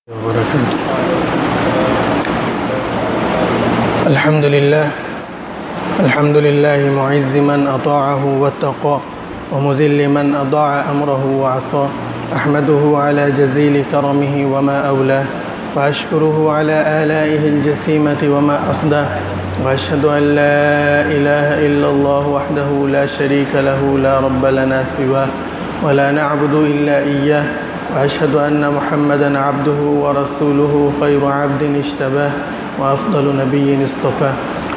وبركاته. الحمد لله معز من أطاعه واتقى ومذل من أضاع أمره وعصاه. أحمده على جزيل كرمه وما أولاه، وأشكره على آلائه الجسيمة وما أصداه، وأشهد أن لا إله إلا الله وحده لا شريك له لا رب لنا سواه ولا نعبد إلا إياه، وأشهد أن محمدًا عبده ورسوله خير عبد اشتباه وأفضل نبي اصطفاه.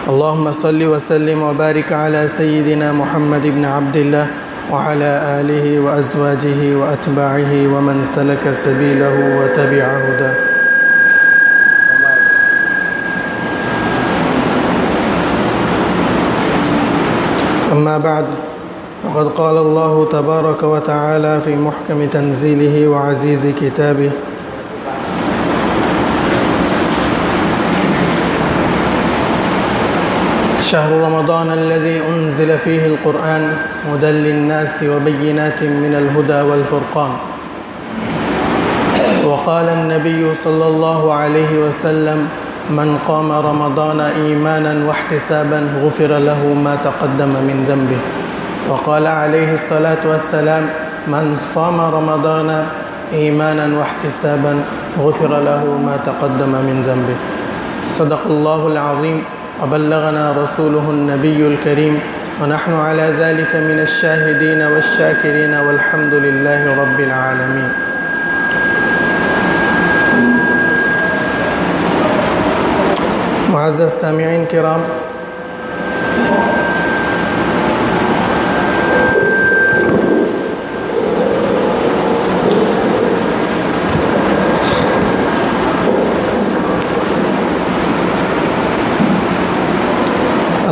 اللهم صل وسلم وبارك على سيدنا محمد بن عبد الله وعلى آله وأزواجه وأتباعه ومن سلك سبيله وتبع هداه. أما بعد، وقد قال الله تبارك وتعالى في محكم تنزيله وعزيز كتابه: شهر رمضان الذي أنزل فيه القرآن هدى للناس وبينات من الهدى والفرقان. وقال النبي صلى الله عليه وسلم: من قام رمضان إيمانا واحتسابا غفر له ما تقدم من ذنبه. وقال عليه الصلاة والسلام: من صام رمضان إيمانا واحتسابا غفر له ما تقدم من ذنبه. صدق الله العظيم وبلغنا رسوله النبي الكريم، ونحن على ذلك من الشاهدين والشاكرين والحمد لله رب العالمين. معزز سامعين كرام،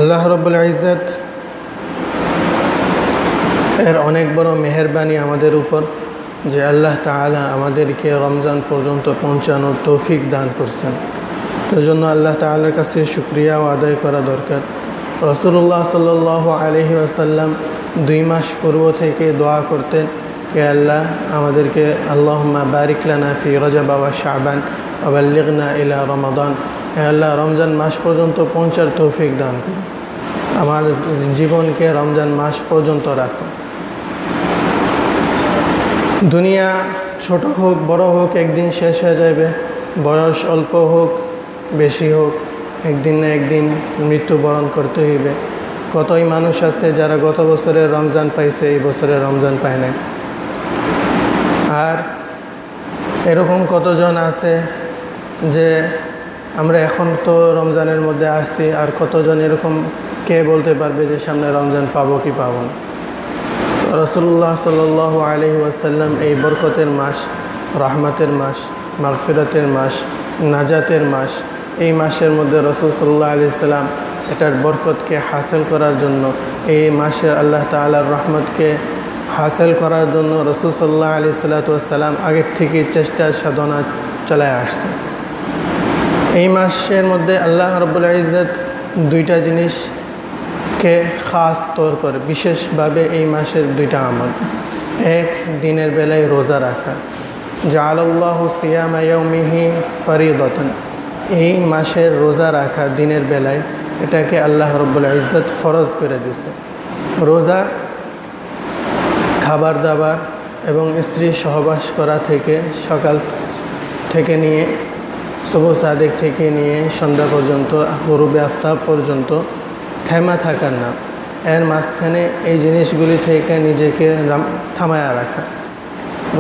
আল্লাহ রব্বুল ইজ্জত এর অনেক বড় মেহেরবানি আমাদের উপর যে আল্লাহ তাআলা আমাদেরকে রমজান পর্যন্ত পৌঁছানোর তৌফিক দান করছেন। এই জন্য আল্লাহ তাআলার কাছে শুকরিয়া ও আদায় করা দরকার। রাসূলুল্লাহ সাল্লাল্লাহু আলাইহি ওয়াসাল্লাম 2 মাস পূর্ব থেকে দোয়া করতেন কে আল্লাহ আমাদেরকে আল্লাহুম্মা বারিক লানা ফি রজব ওয়া শাবান ওয়া বাল্লিগনা ইলা রমাদান। হে আল্লাহ, রমজান মাস পর্যন্ত পৌঁছার তৌফিক দান করুন, আমার জীবনকে রমজান মাস পর্যন্ত রাখো। দুনিয়া ছোট হোক বড় হোক একদিন শেষ হয়ে যাবে, বয়স অল্প হোক বেশি হোক একদিন না একদিন মৃত্যুবরণ করতে হইবে। কতই মানুষ আছে যারা গত বছরে রমজান পাইছে, এই বছরে রমজান পায় না। আর এরকম কতজন আছে যে আমরা এখন তো রমজানের মধ্যে আসছি, আর কতজন এরকম কে বলতে পারবে যে সামনে রমজান পাবো কি পাবো না। রাসূলুল্লাহ সাল্লাল্লাহু আলাইহি ওয়াসাল্লাম এই বরকতের মাস, রহমতের মাস, মাগফিরাতের মাস, নাজাতের মাস, এই মাসের মধ্যে রাসূল সাল্লাল্লাহু আলাইহি সাল্লাম এটার বরকতকে হাসিল করার জন্য, এই মাসে আল্লাহ তাআলার রহমতকে হাসিল করার জন্য রাসূল সাল্লাল্লাহু আলাইহি সাল্লাম আগের থেকে চেষ্টা সাধনা চালায় আসছে। এই মাসের মধ্যে আল্লাহ রাব্বুল ইজ্জত 2টা জিনিসকে খাস তৌর করে বিশেষভাবে এই মাসের 2টা আমল। এক, দিনের বেলায় রোজা রাখা। জাআলাল্লাহু সিয়ামা ইয়াউমিহি ফরিদাতান। এই মাসের রোজা রাখা দিনের বেলায়, এটাকে আল্লাহ রাব্বুল ইজ্জত ফরজ করে দিয়েছে। রোজা খাবার দাবার এবং স্ত্রী সহবাস করা থেকে, সকাল থেকে নিয়ে সুবহ সাদেক থেকে নিয়ে সন্ধ্যা পর্যন্ত, গরুবে আফতাব পর্যন্ত থেমা থাকার নাম। এর মাঝখানে এই জিনিসগুলি থেকে নিজেকে থামায়া রাখা।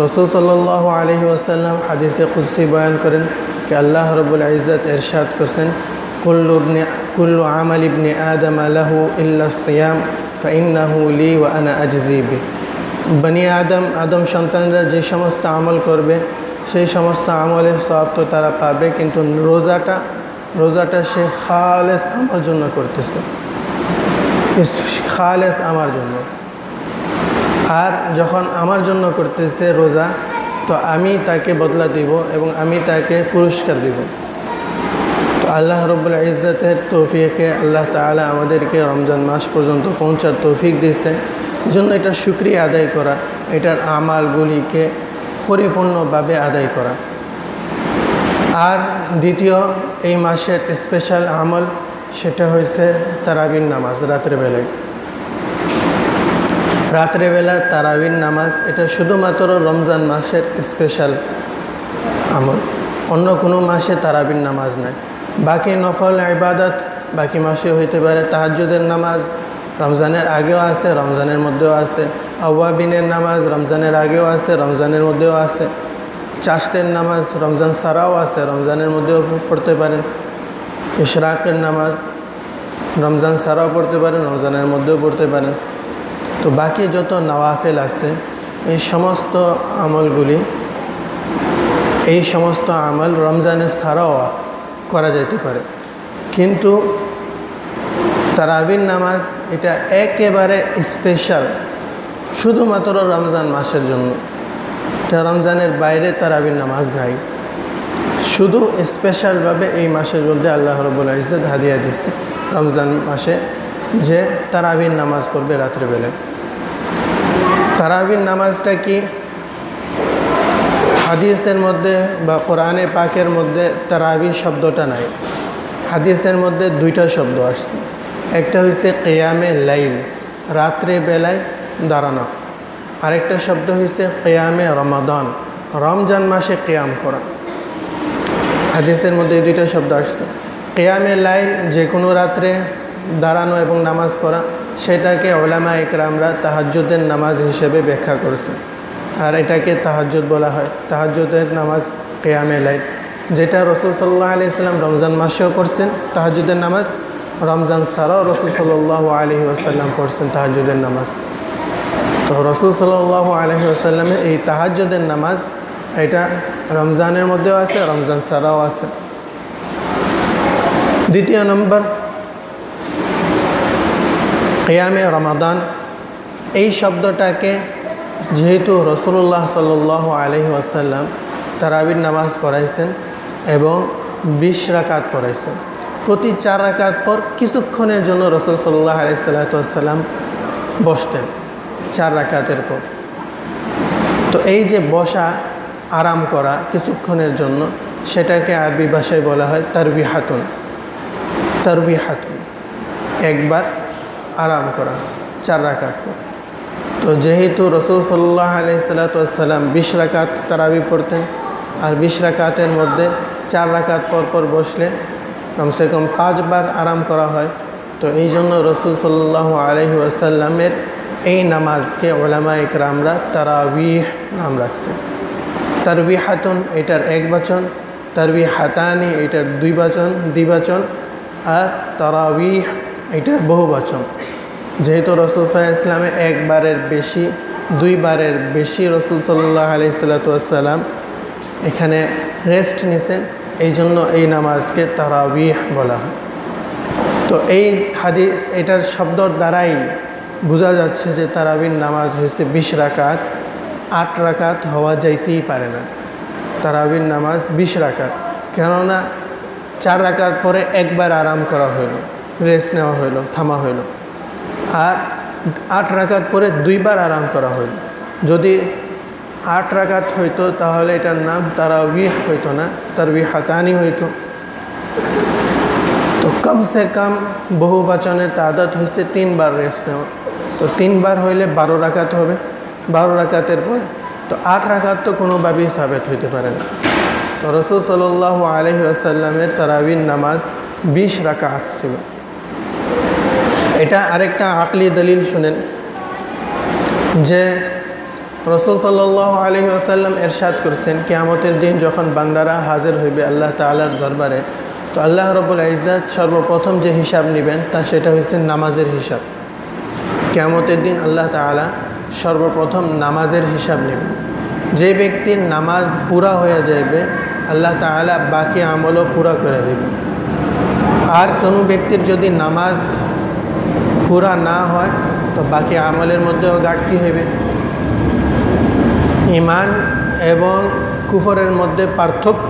রাসূল সাল্লাল্লাহু আলাইহি ওয়াসাল্লাম হাদিসে কুদসি বয়ান করেন कि আল্লাহ রাব্বুল ইজ্জত ইরশাদ করেছেন, কুল্লু আমাল ইবনি আদম লাহু ইল্লা সিয়াম ফাইন্নাহু লি ওয়া আনা আজজি বি। বনি আদম সন্তানরা যে সমস্ত আমল করবে সেই সমস্ত আমলের সওয়াব তো তারা পাবে, কিন্তু রোজাটা সে খালেস আমার জন্য করতেছে, খালেস আমার জন্য। আর যখন আমার জন্য করতেছে রোজা, তো আমি তাকে বদলা দিব এবং আমি তাকে পুরস্কার দিব। তো আল্লাহ রাব্বুল ইজ্জতের তৌফিকে আল্লাহ তাআলা আমাদেরকে রমজান মাস পর্যন্ত পৌঁছার তৌফিক দিয়েছেন। এই জন্য এটার শুকরিয়া আদায় করা, এটার আমালগুলিকে পরিপূর্ণভাবে আদায় করা। আর দ্বিতীয় এই মাসের স্পেশাল আমল সেটা হয়েছে তারাবির নামাজ। রাত্রেবেলার তারাবির নামাজ এটা শুধুমাত্র রমজান মাসের স্পেশাল আমল, অন্য কোনো মাসে তারাবির নামাজ নাই। বাকি নফল ইবাদত বাকি মাসে হইতে পারে। তাহাজ্জুদের নামাজ রমজানের আগেও আছে, রমজানের মধ্যেও আছে। আওয়াবিনের নামাজ রমজানের আগেও আছে, রমজানের মধ্যেও আছে। চাশতের নামাজ রমজান ছাড়াও আছে, রমজানের মধ্যেও পড়তে পারেন। ইশরাকের নামাজ রমজান ছাড়াও পড়তে পারেন, রমজানের মধ্যেও পড়তে পারেন। তো বাকি যত নওয়াফিল আছে এই সমস্ত আমল রমজানের ছাড়াও করা যেতে পারে। কিন্তু তারাবির নামাজ এটা একেবারে স্পেশাল, শুধুমাত্র রমজান মাসের জন্য। এটা রমজানের বাইরে তারাবির নামাজ নাই, শুধু স্পেশালভাবে এই মাসের মধ্যে আল্লাহ রাব্বুল ইজ্জত হাদিয়া দিচ্ছে রমজান মাসে যে তারাবির নামাজ পড়বে রাত্রেবেলায়। তারাবির নামাজটা কি? হাদিসের মধ্যে বা কোরআনে পাকের মধ্যে তারাবি শব্দটা নাই। হাদিসের মধ্যে দুইটা শব্দ আসছে, একটা হয়েছে কিয়ামে লাইল, রাত্রে বেলায় দাঁড়ানো। আরেকটা শব্দ হয়েছে কিয়ামে রমাদান, রমজান মাসে কিয়াম করা। হাদিসের মধ্যে এই দুইটা শব্দ আসছে। কিয়ামে লাইল যে কোনো রাত্রে দাঁড়ানো এবং নামাজ পড়া, সেটাকে উলামা ইকরামরা তাহাজ্জুদের নামাজ হিসেবে ব্যাখ্যা করেছে। আর এটাকে তাহাজ্জুদ বলা হয়, তাহাজ্জুদের নামাজ কিয়ামে লাইল, যেটা রাসূল সাল্লাল্লাহু আলাইহি ওয়াসাল্লাম রমজান মাসেও করছেন তাহাজ্জুদের নামাজ, রমজান ছাড়াও রাসূল সাল্লাল্লাহু আলাইহি ওয়াসাল্লাম পড়ছেন তাহাজ্জুদের নামাজ। তো রাসূল সাল্লাল্লাহু আলাইহি ওয়াসাল্লামের এই তাহাজ্জুদের নামাজ এটা রমজানের মধ্যেও আছে, রমজান ছাড়াও আছে। দ্বিতীয় নম্বর কিয়ামে রমাদান, এই শব্দটাকে যেহেতু রাসূলুল্লাহ সাল্লাল্লাহু আলাইহি ওয়াসাল্লাম তারাবির নামাজ পড়াইছেন এবং 20 রাকাত পড়াইছেন, প্রতি 4 রাকাত পর কিছুক্ষণের জন্য রাসূল সাল্লাল্লাহু আলাইহি ওয়াসাল্লাম বসতেন 4 রাকাতের পর। তো এই যে বসা, আরাম করা কিছুক্ষণের জন্য, সেটাকে আরবি ভাষায় বলা হয় তারবিহাতুন। একবার আরাম করা 4 রাকাত পর। তো যেহেতু রাসূল সাল্লাল্লাহু আলাইহি ওয়াসাল্লাম 20 রাকাত তারাবি পড়তেন, আর 20 রাকাতের মধ্যে 4 রাকাত পর পর বসলে কমসে কম 5 বার আরাম করা হয়। তো এই জন্য রাসূল সাল্লাল্লাহু আলাইহি ওয়াসাল্লামের এই নামাজকে উলামা ইকরামরা তারাবিহ নাম রাখছে। তারবিহাতুন এটার এক বচন, তারবিহাতানি এটার দ্বিবচন, আর তারাবিহ এটার বহু বচন। যেহেতু রাসূল সাল্লাল্লাহু আলাইহি ওয়াসাল্লামে একবারের বেশি, 2 বারের বেশি রাসূল সাল্লাল্লাহু আলাইহি ওয়াসাল্লাম এখানে রেস্ট নিছেন, এই জন্য এই নামাজকে তারাবিহ বলা হয়। তো এই হাদিস এটার শব্দর দ্বারাই বোঝা যাচ্ছে যে তারাবির নামাজ হয়েছে 20 রাকাত, 8 রাকাত হওয়া যাইতেই পারে না। তারাবির নামাজ 20 রাকাত, কেননা 4 রাকাত পরে একবার আরাম করা হইল, রেস্ট নেওয়া হইল, থামা হইল। আর 8 রাকাত পরে 2 বার আরাম করা হইল। যদি 8 রাকাত হইতো তাহলে এটার নাম তারাবিহ হইতো না, তারবিহাতানি হইতো। তো কমসে কম বহু বচনের তাদাদ হয়েছে 3 বার রেস্ট নেওয়া। তো 3 বার হইলে 12 রাকাত হবে, 12 রাকাতের পরে তো 8 রাকাত তো কোনোভাবেই সাবেত হইতে পারে না। তো রাসূল সাল্লাল্লাহু আলাইহি ওয়াসাল্লামের তারাবির নামাজ 20 রাকাত ছিল। এটা আরেকটা আকলি দলিল শুনেন যে রাসূল সাল্লাল্লাহু আলাইহি ওয়াসাল্লাম ইরশাদ করেছেন, কিয়ামতের দিন যখন বান্দারা হাজির হইবে আল্লাহ তাআলার দরবারে, তো আল্লাহ রাব্বুল ইজ্জত সর্বপ্রথম যে হিসাব নেবেন সেটা হচ্ছে নামাজের হিসাব। কিয়ামতের দিন আল্লাহ তাআলা সর্বপ্রথম নামাজের হিসাব নেবেন। যে ব্যক্তির নামাজ পুরা হয়ে যাবে আল্লাহ তাআলা বাকি আমলও পুরা করে দেবেন। আর কোনো ব্যক্তির যদি নামাজ পুরা না হয় তো বাকি আমলের মধ্যেও ঘাটতি হবে। ঈমান এবং কুফরের মধ্যে পার্থক্য,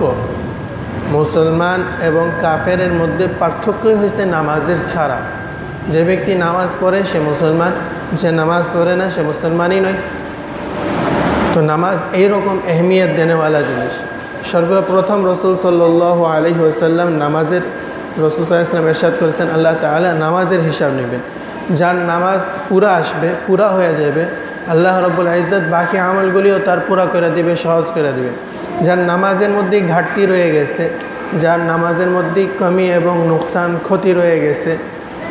মুসলমান এবং কাফেরের মধ্যে পার্থক্যই হয়েছে নামাজের ছাড়া। যে ব্যক্তি নামাজ পড়ে সে মুসলমান, যে নামাজ পড়ে না সে মুসলমানই নয়। তো নামাজ এইরকম আহমিয়ত দেনেওয়ালা জিনিস। সর্বপ্রথম রসুল সাল্লাল্লাহু আলাইহি ওয়াসাল্লাম নামাজের রসুল সাল্লাল্লাহু আলাইহি ওয়াসাল্লাম ইরশাদ করেছেন, আল্লাহ তাআলা নামাজের হিসাব নেবেন। যার নামাজ পুরা আসবে, পুরা হয়ে যাবে, আল্লাহ রাব্বুল ইজ্জত বাকি আমলগুলিও তার পুরা করে দিবে, সহজ করে দিবে। যার নামাজের মধ্যে ঘাটতি রয়ে গেছে, যার নামাজের মধ্যে কমি এবং নোকসান ক্ষতি রয়ে গেছে,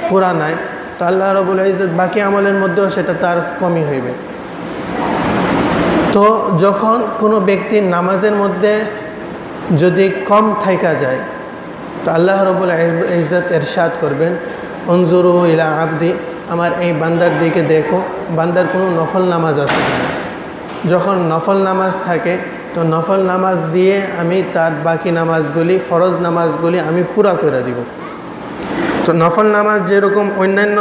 পুরা নাই, তো আল্লাহ রাব্বুল ইজ্জত বাকি আমলের মধ্যেও সেটা তার কমি হইবে। তো যখন কোনো ব্যক্তির নামাজের মধ্যে যদি কম থাকা যায়, তো আল্লাহ রাব্বুল ইজ্জত ইরশাদ করবেন, উনজুরু ইলা আবদি, আমার এই বান্দার দিকে দেখো, বান্দার কোনো নফল নামাজ আছে কিনা। যখন নফল নামাজ থাকে, তো নফল নামাজ দিয়ে আমি তার বাকি নামাজগুলি, ফরজ নামাজগুলি আমি পুরা করে দিব। তো নফল নামাজ যেরকম অন্যান্য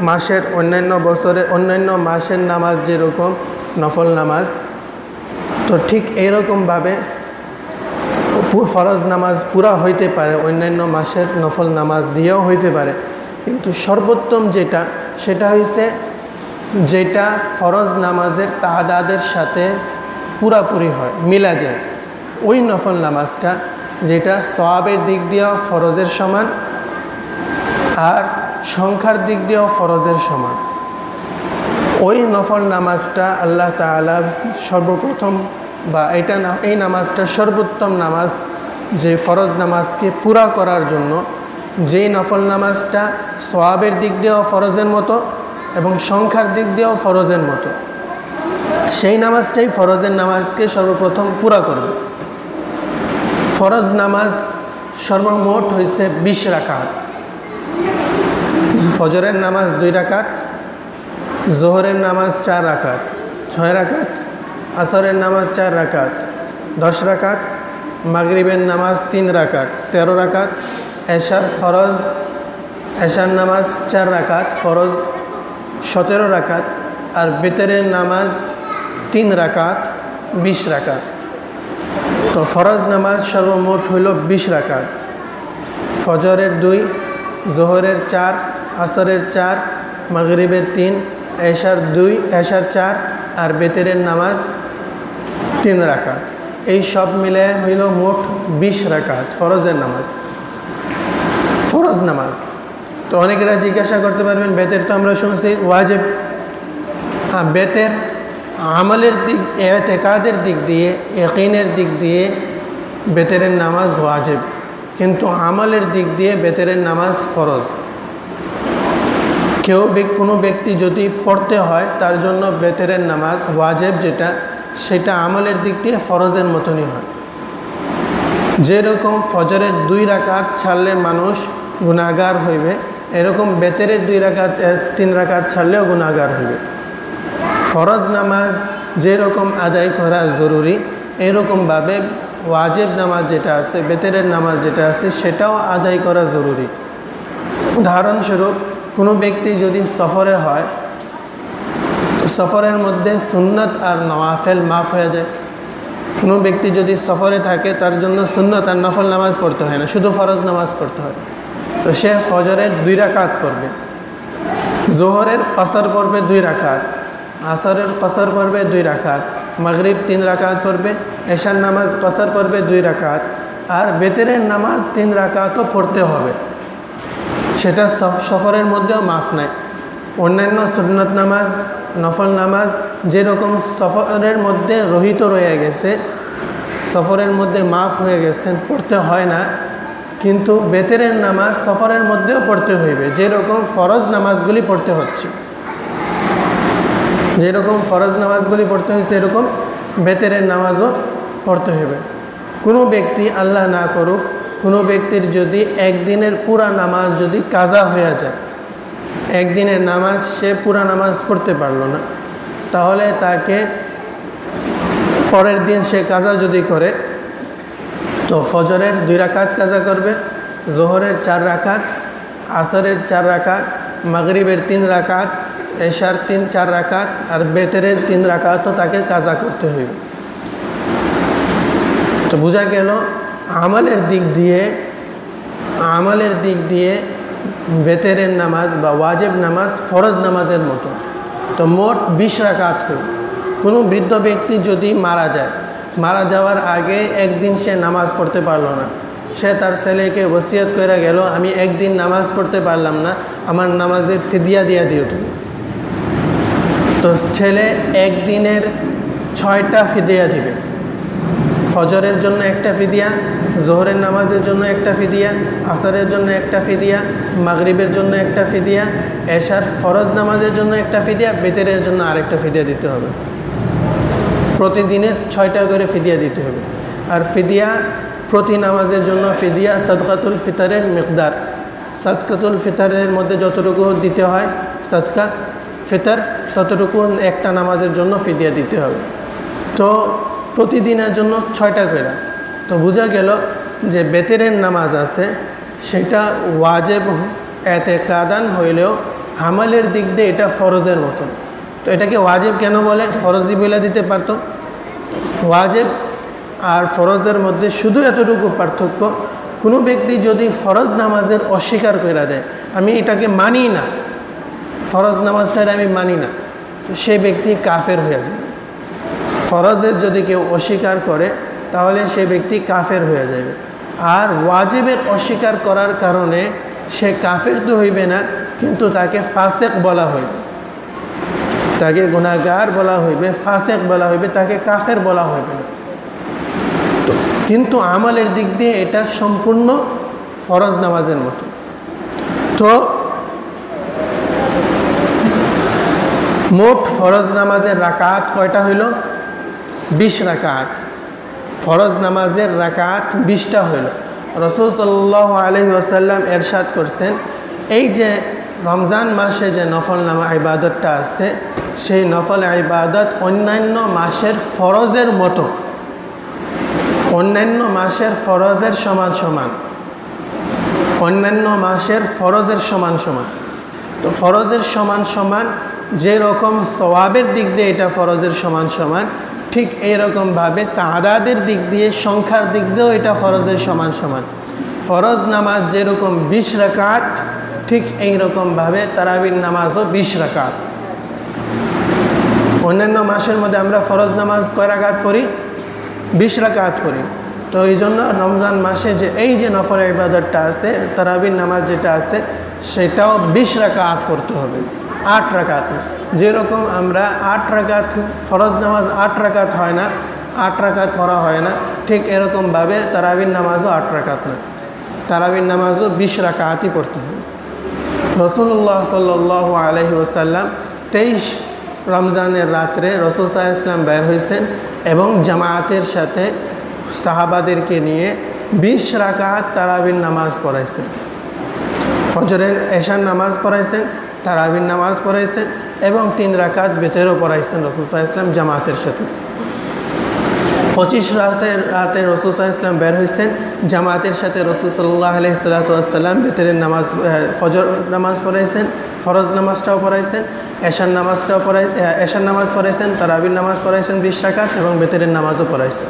মাসের, অন্যান্য বছরের অন্যান্য মাসের নামাজ যেরকম নফল নামাজ, তো ঠিক এইরকমভাবে ফরজ নামাজ পুরা হইতে পারে, অন্যান্য মাসের নফল নামাজ দিয়েও হইতে পারে। কিন্তু সর্বোত্তম যেটা, সেটা হইছে যেটা ফরজ নামাজের তাদাদের সাথে পুরাপুরি হয়, মিলা যায়, ওই নফল নামাজটা, যেটা সওয়াবের দিক দিয়েও ফরজের সমান আর সংখ্যার দিক দিয়েও ফরজের সমান। ওই নফল নামাজটা আল্লাহ তাআলা সর্বপ্রথম, বা এই নামাজটা সর্বোত্তম নামাজ, যে ফরজ নামাজকে পুরা করার জন্য, যেই নফল নামাজটা সওয়াবের দিক দিয়েও ফরজের মতো এবং সংখ্যার দিক দিয়েও ফরজের মতো, সেই নামাজটাই ফরজের নামাজকে সর্বপ্রথম পুরা করবে। ফরজ নামাজ সর্বমোট হয়েছে 20 রাকাত। ফজরের নামাজ 2 রাকাত, জোহরের নামাজ 4 রাকাত, 6 রাকাত, আসরের নামাজ 4 রাকাত, 10 রাকাত, মাগরিবের নামাজ 3 রাকাত, 13 রাকাত, এশার নামাজ 4 রাকাত, ফরজ 17 রাকাত, আর বেতেরের নামাজ 3 রাকাত, 20 রাকাত। তো ফরজ নামাজ সর্বমোট হইল 20 রাকাত। ফজরের 2, জোহরের 4, আসরের 4, মাগরিবের 3, এশার 2, এশার 4, আর বেতেরের নামাজ 3 রাকাত। এই সব মিলে হইল মোট 20 রাকাত ফরজের নামাজ, ফরজ নামাজ। তো অনেকেরা জিজ্ঞাসা করতে পারবেন, বেতের তো আমরা শুনছি ওয়াজিব। হ্যাঁ, বেতের আমলের দিক, এতেকাদের দিক দিয়ে, ইয়াকিনের দিক দিয়ে বেতেরের নামাজ ওয়াজিব, কিন্তু আমলের দিক দিয়ে বেতেরের নামাজ ফরজ। কোনো ব্যক্তি যদি পড়তে হয়, তার জন্য বেতেরের নামাজ ওয়াজিব যেটা, সেটা আমলের দিক দিয়ে ফরজের মতনই হয়। যেরকম ফজরের 2 রাকাত ছাড়লে মানুষ গুনাহগার হইবে, এরকম বেতেরের 2 রাকাত 3 রাকাত ছাড়লেও গুনাহগার হইবে। ফরজ নামাজ যেরকম আদায় করা জরুরি, এরকমভাবে ওয়াজিব নামাজ যেটা আছে, বেতেরের নামাজ যেটা আছে, সেটাও আদায় করা জরুরি। উদাহরণস্বরূপ, কোনো ব্যক্তি যদি সফরে হয়, সফরের মধ্যে সুন্নত আর নওয়াফেল মাফ হয়ে যায়। কোনো ব্যক্তি যদি সফরে থাকে, তার জন্য সুন্নত আর নফল নামাজ পড়তে হয় না, শুধু ফরজ নামাজ পড়তে হয়। তো সে ফজরের 2 রাকাত পড়বে, জোহরের কসর পড়বে 2 রাকাত, আসরের কসর পড়বে 2 রাকাত, মাগরিব 3 রাকাত পড়বে, এশার নামাজ কসর পড়বে 2 রাকাত, আর বেতেরের নামাজ 3 রাকাতও পড়তে হবে। সেটা সফরের মধ্যেও মাফ নাই। অন্যান্য সুন্নত নামাজ, নফল নামাজ যেরকম সফরের মধ্যে রহিত রয়ে গেছে, সফরের মধ্যে মাফ হয়ে গেছেন, পড়তে হয় না, কিন্তু বেতেরের নামাজ সফরের মধ্যেও পড়তে হইবে। যেরকম ফরজ নামাজগুলি পড়তে হচ্ছে, যেরকম ফরজ নামাজগুলি পড়তে হয়েছে, এরকম বেতেরের নামাজও পড়তে হইবে। কোনো ব্যক্তি, আল্লাহ না করুক, কোনো ব্যক্তির যদি একদিনের পুরা নামাজ যদি কাজা হয়ে যায়, একদিনের নামাজ সে পুরা নামাজ পড়তে পারলো না, তাহলে তাকে পরের দিন সে কাজা যদি করে, তো ফজরের 2 রাকাত কাজা করবে, জোহরের 4 রাকাত, আসরের 4 রাকাত, মাগরিবের 3 রাকাত, এশার 4 রাকাত, আর বেতেরের 3 রাকাতও তাকে কাজা করতে হইবে। তো বোঝা গেল আমলের দিক দিয়ে বেতেরের নামাজ বা ওয়াজিব নামাজ ফরজ নামাজের মতো। তো মোট 20 রাকাত হইল। কোনো বৃদ্ধ ব্যক্তি যদি মারা যায়, মারা যাওয়ার আগে একদিন সে নামাজ পড়তে পারলো না। সে তার ছেলেকে ওসিয়ত করে গেল, আমি একদিন নামাজ পড়তে পারলাম না, আমার নামাজের ফিদিয়া দিয়ে দিও তুমি। তো ছেলে একদিনের 6টা ফিদিয়া দিবে। ফজরের জন্য একটা ফিদিয়া, জোহরের নামাজের জন্য একটা ফিদিয়া, আসরের জন্য একটা ফিদিয়া, মাগরিবের জন্য একটা ফিদিয়া, এশার ফরজ নামাজের জন্য একটা ফিদিয়া, বেতেরের জন্য আরেকটা ফিদিয়া দিতে হবে। প্রতিদিনের 6টা করে ফিদিয়া দিতে হবে। আর ফিদিয়া প্রতি নামাজের জন্য ফিদিয়া সাদকাতুল ফিতরের মিকদার, সাদকাতুল ফিতরের মধ্যে যতটুকু দিতে হয় সাদকা ফিতর ততটুকু একটা নামাজের জন্য ফিদিয়া দিতে হবে। তো প্রতিদিনের জন্য 6টা করে। তো বোঝা গেল যে বেতেরের নামাজ আছে সেটা ওয়াজিব এতেকাদান হইলেও আমলের দিক দিয়ে এটা ফরজের মতন। তো এটাকে ওয়াজিব কেন বলে? ফরজ বলে দিতে পারতো। ওয়াজিব আর ফরজের মধ্যে শুধু এতটুকু পার্থক্য, কোনো ব্যক্তি যদি ফরজ নামাজের অস্বীকার করে দেয়, আমি এটাকে মানি না, ফরজ নামাজটার আমি মানি না, তো সে ব্যক্তি কাফের হয়ে যায়। ফরজের যদি কেউ অস্বীকার করে তাহলে সে ব্যক্তি কাফের হয়ে যাবে। আর ওয়াজিবের অস্বীকার করার কারণে সে কাফের তো হইবে না, কিন্তু তাকে ফাসেক বলা হইবে, তাকে গুনাহগার বলা হইবে, ফাসেক বলা হইবে, তাকে কাফের বলা হইবে না। তো কিন্তু আমলের দিক দিয়ে এটা সম্পূর্ণ ফরজ নামাজের মতো। তো মোট ফরজ নামাজের রাকাত কয়টা হইল? 20 রাকাত। ফরজ নামাজের রাকাত 20টা হইল। রাসূল সাল্লাল্লাহু আলাইহি ওয়াসাল্লাম এরশাদ করছেন, এই যে রমজান মাসে যে নফল নামা ইবাদতটা আছে, সেই নফল ইবাদত অন্যান্য মাসের ফরজের মতো, অন্যান্য মাসের ফরজের সমান সমান, অন্যান্য মাসের ফরজের সমান সমান। তো ফরজের সমান সমান যেরকম সওয়াবের দিক দিয়ে এটা ফরজের সমান সমান, ঠিক এইরকমভাবে তাদাদের দিক দিয়ে, সংখ্যার দিক দিয়েও এটা ফরজের সমান সমান। ফরজ নামাজ যেরকম 20 রাকাত, ঠিক এইরকমভাবে তারাবির নামাজও 20 রাকাত। অন্যান্য মাসের মধ্যে আমরা ফরজ নামাজ কয় রাকাত পড়ি? 20 রাকাত পড়ি। তো এই জন্য রমজান মাসে যে এই যে নফল ইবাদতটা আছে, তারাবির নামাজ যেটা আছে, সেটাও 20 রাকাত পড়তে হবে, 8 রাকাত না। যেরকম আমরা 8 রাকাত ফরজ নামাজ 8 রাকাত হয় না, 8 রাকাত পড়া হয় না, ঠিক এরকমভাবে তারাবির নামাজও 8 রাকাত না, তারাবির নামাজও 20 রাকাতই পড়তে হবে। রাসূলুল্লাহ সাল্লাল্লাহু আলাইহি ওয়াসাল্লাম 23 রমজানের রাত্রে রাসূল সাল্লাল্লাহু আলাইহি ওয়াসাল্লাম বের হয়েছেন এবং জামায়াতের সাথে সাহাবাদেরকে নিয়ে 20 রাকাত তারাবির নামাজ পড়াইছেন। ফজরের এশার নামাজ পড়াইছেন, তারাবির নামাজ পড়াইছেন এবং 3 রাকাত বেতেরও পড়াইছেন রাসূল সাল্লাল্লাহু আলাইহি ওয়াসাল্লাম জামাতের সাথে। 25 রাতে রাসূল সাল্লাল্লাহু আলাইহি ওয়াসাল্লাম বের হয়েছেন জামাতের সাথে। রাসূল সাল্লাল্লাহু আলাইহি ওয়াসাল্লাম বেতেরের নামাজ, ফজর নামাজ পড়াইছেন, ফরজ নামাজটাও পড়াইছেন, এশার নামাজ পড়াইছেন, তারাবির নামাজ পড়াইছেন 20 রাকাত এবং বেতেরের নামাজও পড়াইছেন।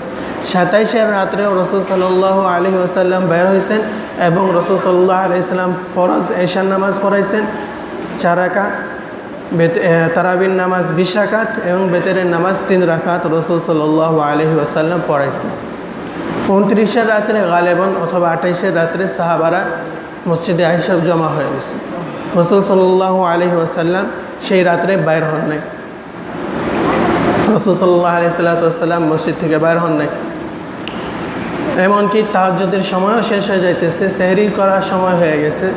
27 রাত্রেও রাসূল সাল্লাল্লাহু আলাইহি ওয়াসাল্লাম বের হয়েছেন এবং রাসূল সাল্লাল্লাহু আলাইহি ওয়াসাল্লাম ফরজ এশার নামাজ পড়াইছেন 4 রাকাত, তারাবির নামাজ 20 রাকাত এবং বেতেরের নামাজ 3 রাকাত রাসূল সাল্লাল্লাহু আলাইহি ওয়াসাল্লাম পড়াইছেন। 29 রাত্রে গালেবান অথবা 28 রাত্রে সাহাবারা মসজিদে আয়েশা জমা হয়ে গেছে। রাসূল সাল্লাল্লাহু আলাইহি ওয়াসাল্লাম সেই রাত্রে বাইর হন নাই। রাসূল সাল্লাল্লাহু আলাইহি ওয়াসাল্লাম মসজিদ থেকে বাইর হন নাই। এমনকি তাহাজ্জুদের সময়ও শেষ হয়ে যাইতেছে, সেহরি করার সময় হয়ে গেছে,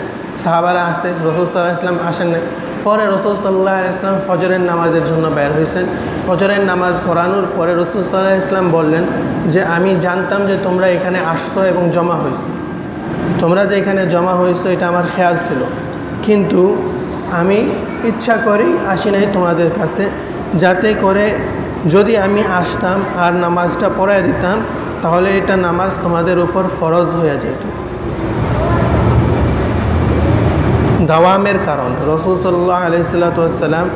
সাহাবারা আছে, রাসূল সাল্লাল্লাহু আলাইহি ওয়াসাল্লাম আসেন নাই। পরে রাসূল সাল্লাল্লাহু আলাইহি ওয়াসাল্লাম ফজরের নামাজের জন্য বের হয়েছেন। ফজরের নামাজ পড়ানোর পরে রাসূল সাল্লাল্লাহু আলাইহি ওয়াসাল্লাম বললেন যে আমি জানতাম যে তোমরা এখানে আসছো এবং জমা হয়েছো, তোমরা যে এখানে জমা হয়েছো এটা আমার খেয়াল ছিল, কিন্তু আমি ইচ্ছা করেই আসি নাই তোমাদের কাছে, যাতে করে যদি আমি আসতাম আর নামাজটা পড়ায় দিতাম তাহলে এটা নামাজ তোমাদের উপর ফরজ হয়ে যেত। দাওয়ামের কারণ রাসূল সাল্লাল্লাহু আলাইহি ওয়াসাল্লাম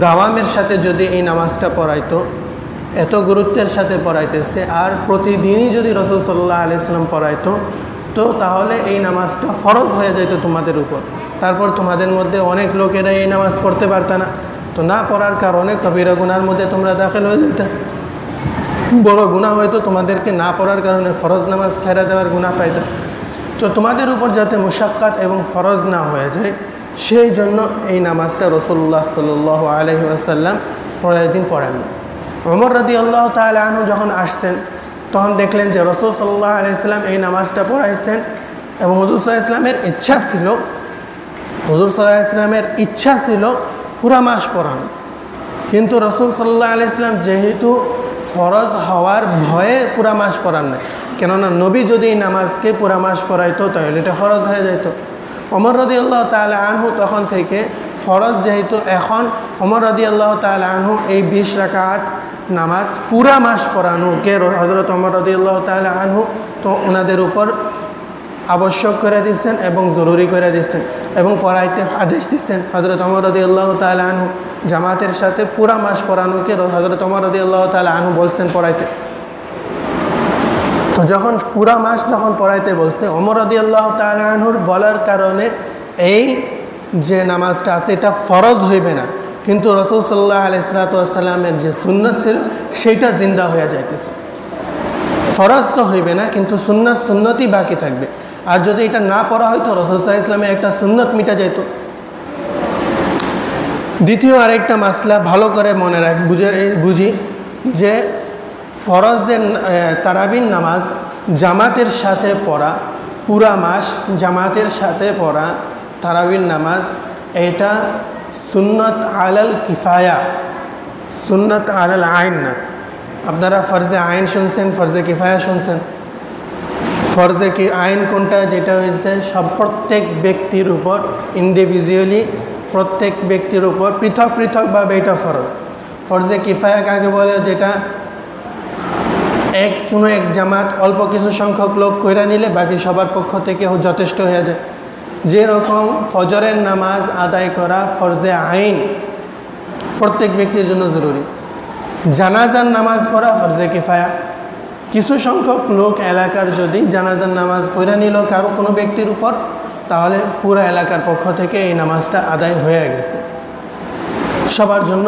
দাওয়ামের সাথে যদি এই নামাজটা পড়াইতো, এত গুরুত্বের সাথে পড়াইতেছে, আর প্রতিদিনই যদি রাসূল সাল্লাল্লাহু আলাইহি ওয়াসাল্লাম পড়াইতো, তো তাহলে এই নামাজটা ফরজ হয়ে যেত তোমাদের উপর। তারপর তোমাদের মধ্যে অনেক লোকেরা এই নামাজ পড়তে পারত না, তো না পড়ার কারণে কবিরা গুনার মধ্যে তোমরা দাখিল হয়ে যেতে। বড় গুনাহ হয়তো তোমাদেরকে না পড়ার কারণে ফরজ নামাজ ছেড়ে দেওয়ার গুনাহ পাইতে। তো তোমাদের উপর যাতে মুশাক্কাত এবং ফরজ না হয়ে যায় সেই জন্য এই নামাজটা রাসূলুল্লাহ সাল্লাল্লাহু আলাইহি ওয়াসাল্লাম পরের দিন পড়েন না। ওমর রাদিয়াল্লাহু তাআলা আনহু যখন আসছেন তখন দেখলেন যে রাসূল সাল্লাল্লাহু আলাইহি ওয়াসাল্লাম এই নামাজটা পড়াইছেন এবং হুজুর সাল্লাল্লাহু আলাইহি ওয়াসাল্লামের ইচ্ছা ছিল পুরা মাস পড়ানো, কিন্তু রাসূল সাল্লাল্লাহু আলাইহি ওয়াসাল্লাম যেহেতু ফরজ হওয়ার ভয়ে পুরা মাস পড়ান না, কেননা নবী যদি এই নামাজকে পুরা মাস পড়াইতো তাহলে এটা ফরজ হয়ে যেত। ওমর রাদিয়াল্লাহু তাআলা আনহু তখন থেকে ফরজ যেহেতু এখন ওমর রাদিয়াল্লাহু তাআলা আনহু এই 20 রাকাত নামাজ পুরা মাস পড়ানোকে হযরত ওমর রাদিয়াল্লাহু তাআলা আনহু তো ওনাদের উপর আবশ্যক করে দিচ্ছেন এবং জরুরি করে দিচ্ছেন এবং পড়াইতে আদেশ দিচ্ছেন। হযরত ওমর রাদিয়াল্লাহু তাআলা আনহু জামাতের সাথে পুরা মাস পড়ানোকে হযরত ওমর রাদিয়াল্লাহু তাআলা আনহু বলছেন পড়াইতে। তো যখন পুরা মাস যখন পড়াইতে বলছে ওমর রাদিয়াল্লাহু তাআলা আনহুর বলার কারণে এই যে নামাজটা আছে এটা ফরজ হইবে না, কিন্তু রাসূল সাল্লাল্লাহু আলাইহি ওয়াসাল্লামের যে সুন্নাত ছিল সেটা জিন্দা হয়ে যাইতেছে। ফরজ তো হইবে না, কিন্তু সুন্নতই বাকি থাকবে। আর যদি এটা না পড়া হয়তো রাসূল সাল্লাল্লাহু আলাইহি ওয়াসাল্লামের একটা সুন্নত মিটা যেত। দ্বিতীয় আরেকটা মাসলা ভালো করে মনে বুঝি যে ফরজের তারাবির নামাজ জামাতের সাথে পড়া, পুরা মাস জামাতের সাথে পড়া তারাবির নামাজ এটা সুন্নত আলাল কিফায়া, সুন্নত আলাল আইন না। আপনারা ফরজে আইন শুনছেন, ফরজে কিফায়া শুনছেন। ফরজে কি আইন কোনটা? যেটা হয়েছে প্রত্যেক ব্যক্তির উপর ইন্ডিভিজুয়ালি, প্রত্যেক ব্যক্তির উপর পৃথক পৃথকভাবে এটা ফরজ। ফরজে কিফায়া কাকে বলে? যেটা কোনো এক জামাত অল্প কিছু সংখ্যক লোক কইরা নিলে বাকি সবার পক্ষ থেকে যথেষ্ট হয়ে যায়। যেরকম ফজরের নামাজ আদায় করা ফরজে আইন প্রত্যেক ব্যক্তির জন্য জরুরি। জানাজার নামাজ পড়া ফরজে কিফায়া। কিছু সংখ্যক লোক এলাকার যদি জানাজার নামাজ পড়া নিল কারো কোনো ব্যক্তির উপর, তাহলে পুরো এলাকার পক্ষ থেকে এই নামাজটা আদায় হয়ে গেছে। সবার জন্য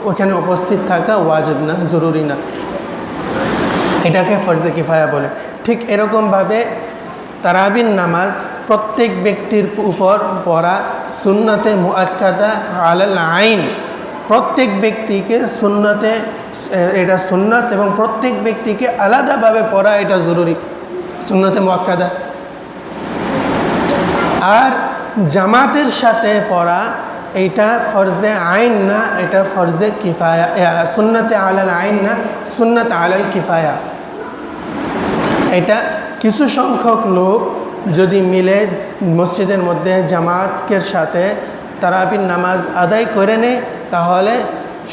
ওখানে উপস্থিত থাকা ওয়াজিব না, জরুরি না, এটাকে ফরজে কিফায়া বলে। ঠিক এরকমভাবে তারাবির নামাজ প্রত্যেক ব্যক্তির উপর পড়া সুন্নতে মুআক্কাদা আলাল আইন, প্রত্যেক ব্যক্তিকে সুন্নতে এটা সুন্নত এবং প্রত্যেক ব্যক্তিকে আলাদাভাবে পড়া এটা জরুরি, সুন্নতে মুআক্কাদা। আর জামাতের সাথে পড়া এটা ফরজে আইন না, এটা ফরজে কিফায়া, সুন্নতে আলাল আইন না, সুন্নত আলাল কিফায়া। এটা কিছু সংখ্যক লোক যদি মিলে মসজিদের মধ্যে জামাতের সাথে তারাবির নামাজ আদায় করে নেয় তাহলে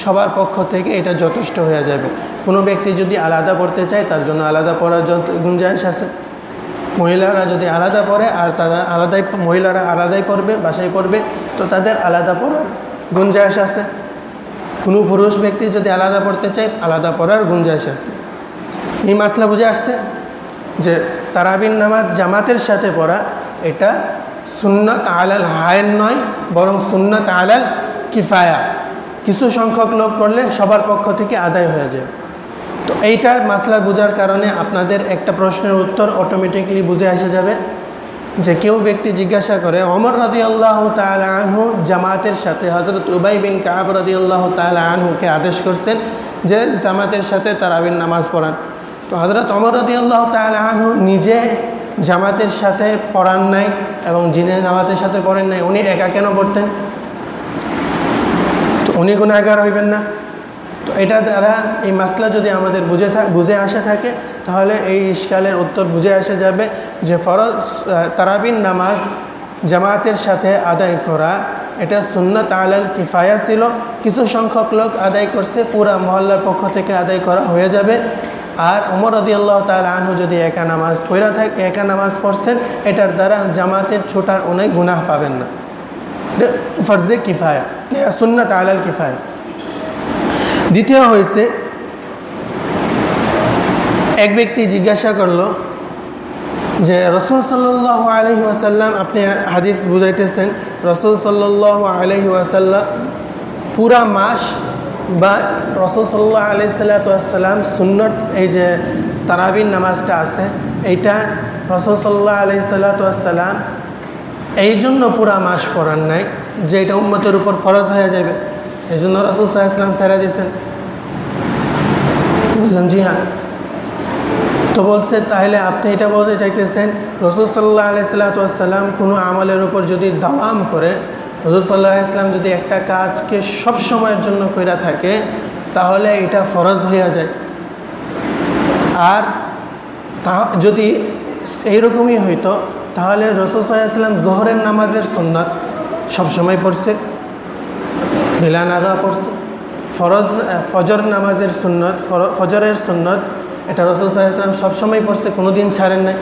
সবার পক্ষ থেকে এটা যথেষ্ট হয়ে যাবে। কোনো ব্যক্তি যদি আলাদা পড়তে চায় তার জন্য আলাদা পড়ার গুঞ্জাইশ আছে। মহিলারা যদি আলাদা পড়ে আর তারা মহিলারা আলাদাই পড়বে, বাসায় পড়বে, তো তাদের আলাদা পড়ার গুঞ্জাইশ আছে। কোনো পুরুষ ব্যক্তি যদি আলাদা পড়তে চায় আলাদা পড়ার গুঞ্জাইশ আছে। এই মাসলা বুঝে আসছে যে তারাবির নামাজ জামাতের সাথে পড়া এটা সুন্নত আলাল আইন নয়, বরং সুন্নত আলাল কিফায়া। কিছু সংখ্যক লোক করলে সবার পক্ষ থেকে আদায় হয়ে যায়। তো এইটার মাসলা বোঝার কারণে আপনাদের একটা প্রশ্নের উত্তর অটোমেটিকলি বুঝে এসে যাবে যে কেউ ব্যক্তি জিজ্ঞাসা করে ওমর রাদিয়াল্লাহু তাআলা আনহু জামাতের সাথে হযরত উবাই বিন কাব রাদিয়াল্লাহু তাআলা আনহুকে আদেশ করছেন যে জামাতের সাথে তারাবির নামাজ পড়ান। তো হযরত ওমর রাদিয়াল্লাহু তাআলা আনহু নিজে জামাতের সাথে পড়ান নাই এবং যিনি জামাতের সাথে পড়েন নাই উনি একা কেন পড়তেন? তো উনি গুনাহগার হইবেন না? তো এটা দ্বারা এই মাসলা যদি আমাদের বুঝে আসে থাকে তাহলে এই ইশকালের উত্তর বুঝে আসে যাবে যে ফরজ তারাবির নামাজ জামাতের সাথে আদায় করা এটা সুন্নত আলাল কিফায়া ছিল। কিছু সংখ্যক লোক আদায় করছে, পুরা মহল্লার পক্ষ থেকে আদায় করা হয়ে যাবে। আর ওমর রাদিয়াল্লাহু তাআলা আনহু যদি একা নামাজ পড়া থাকে, একা নামাজ পড়ছেন, এটার দ্বারা জামাতের ছোটার অনেক গুনাহ পাবেন না। ফরজে কিফায়া, সুন্নত আলাল কিফায়া। দ্বিতীয় হয়েছে এক ব্যক্তি জিজ্ঞাসা করলো যে রাসূল সাল্লাল্লাহু আলাইহি ওয়াসাল্লাম, আপনি হাদিস বুঝাইতেছেন, রাসূল সাল্লাল্লাহু আলাইহি ওয়াসাল্লাম পুরা মাস বা রাসূল সাল্লাল্লাহু আলাইহি সাল্লাম সুন্নত এই যে তারাবির নামাজটা আছে, এইটা রাসূল সাল্লাল্লাহু আলাইহি সাল্লাম এই জন্য পুরা মাস পড়ান নাই যে এটা উম্মতের উপর ফরজ হয়ে যাবে, এই জন্য রাসূল সাল্লাল্লাহু আলাইহি সাল্লাম ছেড়ে দিয়েছেন। বললাম জি হ্যাঁ। তো বলছে তাহলে আপনি এটা বলতে চাইতেছেন রাসূল সাল্লাল্লাহু আলাইহি সাল্লাম কোনো আমলের উপর যদি দাওয়াম করে, রাসূল সাল্লাল্লাহু আলাইহি সাল্লাম যদি একটা কাজকে সব সময়ের জন্য কইরা থাকে তাহলে এটা ফরজ হয়ে যায়। আর যদি এইরকমই হইতো তাহলে রাসূল সাল্লাল্লাহু আলাইহি সাল্লাম জোহরের নামাজের সুন্নাত সবসময় পড়ছে, বেলা নাগা পড়ছে, ফজর নামাজের সুন্নত, ফজরের সুন্নত এটা রাসূল সাল্লাল্লাহু আলাইহি সাল্লাম সবসময় পড়ছে, কোনো দিন ছাড়েন নাই।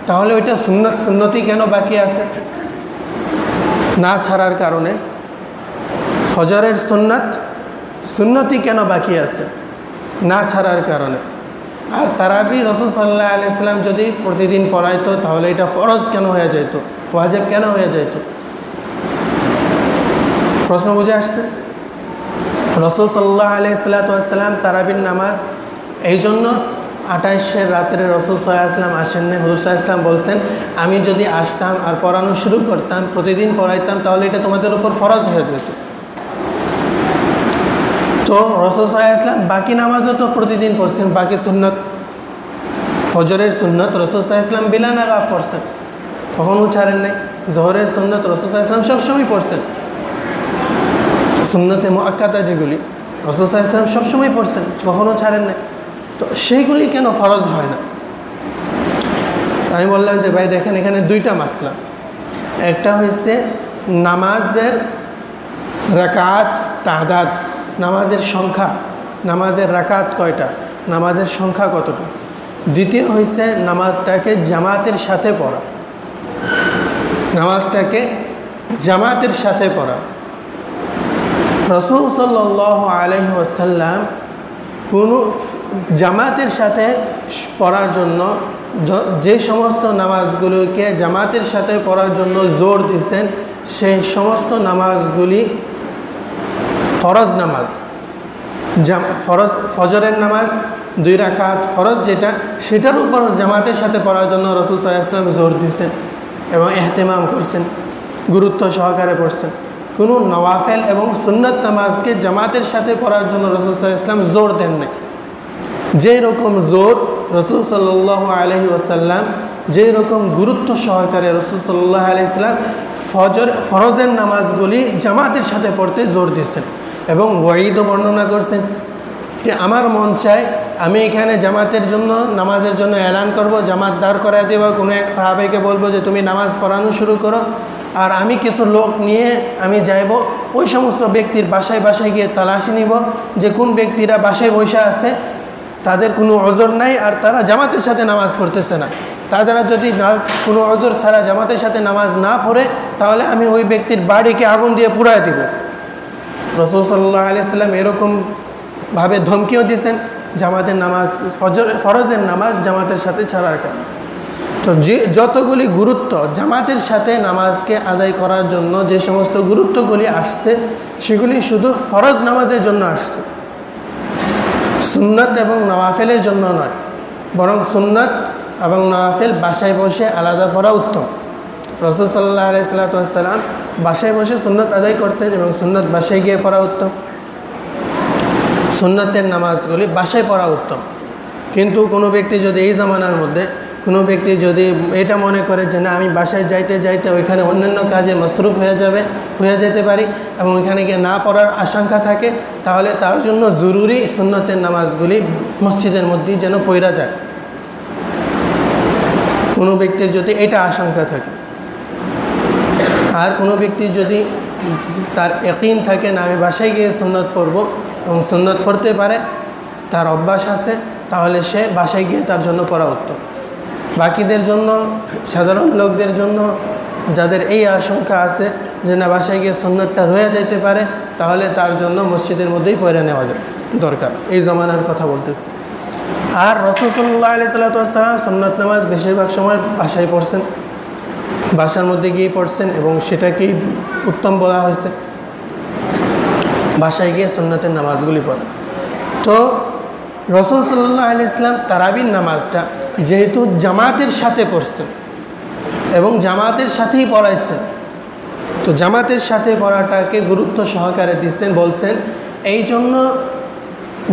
তাহলে ওইটা সুন্নতি কেন বাকি আছে না ছাড়ার কারণে? ফজরের সুন্নতি কেন বাকি আছে না ছাড়ার কারণে? আর তারাবি রাসূল সাল্লাল্লাহু আলাইহি সাল্লাম যদি প্রতিদিন পড়াইতো তাহলে এটা ফরজ কেন হয়ে যেত, ওয়াজিব কেন হয়ে যেত? প্রশ্ন বুঝে আসছে? রাসূল সাল্লাল্লাহু আলাইহি সাল্লাম তারাবির নামাজ এই জন্য 28 রাত্রে রাসূল সাল্লাল্লাহু আলাইহি সাল্লাম আসেন না। হুজুর সাল্লাল্লাহু আলাইহি সাল্লাম বলছেন আমি যদি আসতাম আর পড়ানো শুরু করতাম, প্রতিদিন পড়াইতাম, তাহলে এটা তোমাদের উপর ফরজ হয়ে যেত। তো রাসূল সাল্লাল্লাহু আলাইহি সাল্লাম বাকি নামাজও তো প্রতিদিন পড়ছেন, বাকি সুন্নত, ফজরের সুন্নত রাসূল সাল্লাল্লাহু আলাইহি সাল্লাম বিলা নাগা পড়ছেন, কখনো ছাড়েন নাই। জোহরের সুন্নত রাসূল সাল্লাল্লাহু আলাইহি সাল্লাম সবসময় পড়ছেন, সুন্নতে মুআক্কাদা যেগুলি রাসূল সাল্লাল্লাহু আলাইহি সাল্লাম সবসময় পড়ছেন, কখনো ছাড়েন নাই। তো সেইগুলি কেন ফরজ হয় না? আমি বললাম যে ভাই দেখেন এখানে দুইটা মাসলা, একটা হচ্ছে নামাজের রাকাত তাদাদ, নামাজের সংখ্যা, নামাজের রাকাত কয়টা, নামাজের সংখ্যা কতটা। দ্বিতীয় হচ্ছে নামাজটাকে জামাতের সাথে পড়া, নামাজটাকে জামাতের সাথে পড়া। রাসূল সাল্লাল্লাহু আলাইহি ওয়াসাল্লাম কোনো জামাতের সাথে পড়ার জন্য যে সমস্ত নামাজগুলোকে জামাতের সাথে পড়ার জন্য জোর দিয়েছেন সেই সমস্ত নামাজগুলি ফরজ নামাজ। ফজরের নামাজ 2 রাকাত ফরজ যেটা, সেটার উপর জামাতের সাথে পড়ার জন্য রাসূল সাল্লাল্লাহু আলাইহি ওয়াসাল্লাম জোর দিয়েছেন এবং ইহতিমাম করছেন, গুরুত্ব সহকারে পড়ছেন। কোনো নওয়াফেল এবং সুন্নত নামাজকে জামাতের সাথে পড়ার জন্য রাসূল সাল্লাল্লাহু আলাইহি ওয়াসাল্লাম জোর দেন নাই। যেই রকম জোর রাসূল সাল্লাল্লাহু আলাইহি ওয়াসাল্লাম, যেই রকম গুরুত্ব সহকারে রাসূল সাল্লাল্লাহু আলাইহি ওয়াসাল্লাম ফরজের নামাজগুলি জামাতের সাথে পড়তে জোর দিয়েছেন এবং ওয়াইদও বর্ণনা করছেন যে আমার মন চায় আমি এখানে জামাতের জন্য নামাজের জন্য এলান করব, জামাত দাঁড় করায় দেব, কোনো এক সাহাবাইকে বলবো যে তুমি নামাজ পড়ানো শুরু করো, আর আমি কিছু লোক নিয়ে আমি যাইব ওই সমস্ত ব্যক্তির বাসায় বাসায় গিয়ে তালাশি নিব যে কোন ব্যক্তিরা বাসায় বসে আছে, তাদের কোনো ওজর নাই আর তারা জামাতের সাথে নামাজ পড়তেছে না, তারা যদি না কোনো ওজর ছাড়া জামাতের সাথে নামাজ না পড়ে তাহলে আমি ওই ব্যক্তির বাড়িকে আগুন দিয়ে পুড়ায় দিব। রাসূল সাল্লাল্লাহু আলাইহি ওয়াসাল্লাম এরকমভাবে ধমকিও দিয়েছেন জামাতের নামাজ, ফরজের নামাজ জামাতের সাথে ছাড়ার কারণে। তো যে যতগুলি গুরুত্ব জামাতের সাথে নামাজকে আদায় করার জন্য যে সমস্ত গুরুত্বগুলি আসছে সেগুলি শুধু ফরজ নামাজের জন্য আসছে, সুন্নত এবং নওয়াফেলের জন্য নয়। বরং সুন্নত এবং নওয়াফেল বাসায় বসে আলাদা পড়া উত্তম। রাসূল সাল্লাল্লাহু আলাইহি ওয়াসাল্লাম বাসায় বসে সুন্নত আদায় করতেন এবং সুন্নত বাসায় গিয়ে পড়া উত্তম, সুন্নতের নামাজগুলি বাসায় পড়া উত্তম। কিন্তু কোনো ব্যক্তি যদি এই জামানার মধ্যে কোনো ব্যক্তি যদি এটা মনে করে যে না আমি বাসায় যাইতে যাইতে ওইখানে অন্যান্য কাজে মসরুফ হয়ে যেতে পারি এবং ওইখানে গিয়ে না পড়ার আশঙ্কা থাকে, তাহলে তার জন্য জরুরি সুন্নতের নামাজগুলি মসজিদের মধ্যেই যেন পড়া যায়। কোনো ব্যক্তির যদি এটা আশঙ্কা থাকে, আর কোনো ব্যক্তি যদি তার ইয়াকিন থাকে না আমি বাসায় গিয়ে সুন্নত পড়ব এবং সুন্নত পড়তে পারে, তার অভ্যাস আছে, তাহলে সে বাসায় গিয়ে তার জন্য পড়া উত্তম। বাকিদের জন্য, সাধারণ লোকদের জন্য যাদের এই আশঙ্কা আছে যে না বাসায় গিয়ে সুন্নতটা রয়ে যেতে পারে, তাহলে তার জন্য মসজিদের মধ্যেই পড়ে নেওয়া যায় দরকার, এই জমানার কথা বলতেছি। আর রাসূল সাল্লাল্লাহু আলাইহি ওয়াসাল্লাম সুন্নত নামাজ বেশিরভাগ সময় বাসায় পড়ছেন, বাসার মধ্যে গিয়ে পড়ছেন এবং সেটাকেই উত্তম বলা হয়েছে। বাসায় গিয়ে সুন্নতের নামাজগুলি পড়ে। তো রাসূল সাল্লাল্লাহু আলাইহি ওয়াসাল্লাম তারাবির নামাজটা যেহেতু জামাতের সাথে পড়ছেন এবং জামাতের সাথেই পড়াইছেন, তো জামাতের সাথে পড়াটাকে গুরুত্ব সহকারে দিচ্ছেন, বলছেন এই জন্য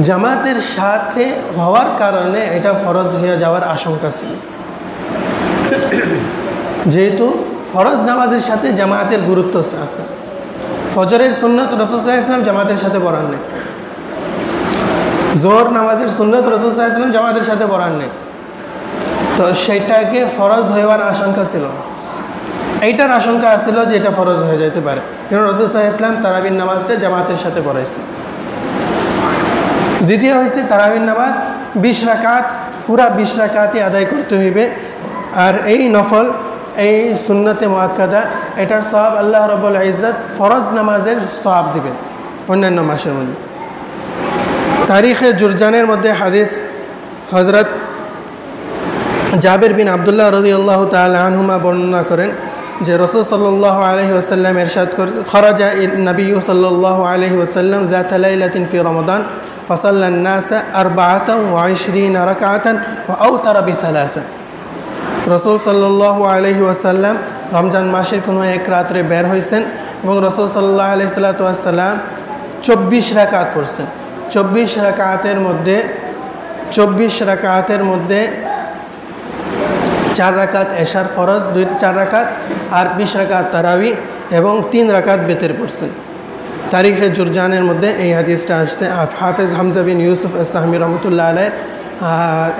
জামাতের সাথে হওয়ার কারণে এটা ফরজ হয়ে যাওয়ার আশঙ্কা ছিল। যেহেতু ফরজ নামাজের সাথে জামাতের গুরুত্ব আছে। ফজরের সুন্নত রাসূল সাল্লাল্লাহু আলাইহি ওয়াসাল্লাম জামাতের সাথে পড়ান নেই, জোহর নামাজের সুন্নত রাসূল সাল্লাল্লাহু আলাইহি ওয়াসাল্লাম জামাতের সাথে পড়ান নেই, তো সেটাকে ফরজ হওয়ার আশঙ্কা ছিল না। এইটার আশঙ্কা ছিল যে এটা ফরজ হয়ে যেতে পারে, কারণ রাসূল সাল্লাল্লাহু আলাইহি ওয়াসাল্লাম তারাবির নামাজটা জামাতের সাথে পড়াইছে। দ্বিতীয় হয়েছে তারাবির নামাজ 20 রাকাত, পুরা 20 রাকাতই আদায় করতে হইবে। আর এই নফল, এই সুন্নতে মুআক্কাদা, এটার সওয়াব আল্লাহ রাব্বুল ইজ্জত ফরজ নামাজের সওয়াব দিবেন অন্যান্য মাসের মধ্যে। তারিখে জুরজানের মধ্যে হাদিস হযরত জাবের বিন আব্দুল্লাহ রাদিয়াল্লাহু তাআলা আনহুমা বর্ণনা করেন যে রাসূল সাল্লাল্লাহু আলাইহি ওয়াসাল্লাম ইরশাদ করেন, খরাজা নবী সাল্লাল্লাহু আলাইহি ওয়াসাল্লাম যাতা লাইলাতিন ফি রমাদান ফাসাল্লা الناس 24 রাকাতান ওয়া আওতারা বিসালাসা। রাসূল সাল্লাল্লাহু আলাইহি ওয়াসাল্লাম রমজান মাসের কোনো এক রাতে বের হয়েছেন এবং রাসূল সাল্লাল্লাহু আলাইহি ওয়াসাল্লাম 24 রাকাত পড়ছেন। 24 রাকাতের মধ্যে 4 রাকাত এশার ফরজ, 4 রাকাত আর 20 রাকাত তারাবি এবং 3 রাকাত বেতের পড়ছেন। তারিখে জুরজানের মধ্যে এই হাদিসটা আসছে। হাফেজ হামজা বিন ইউসুফ আস-সাহমি রহমতুল্লাহ আলাইহির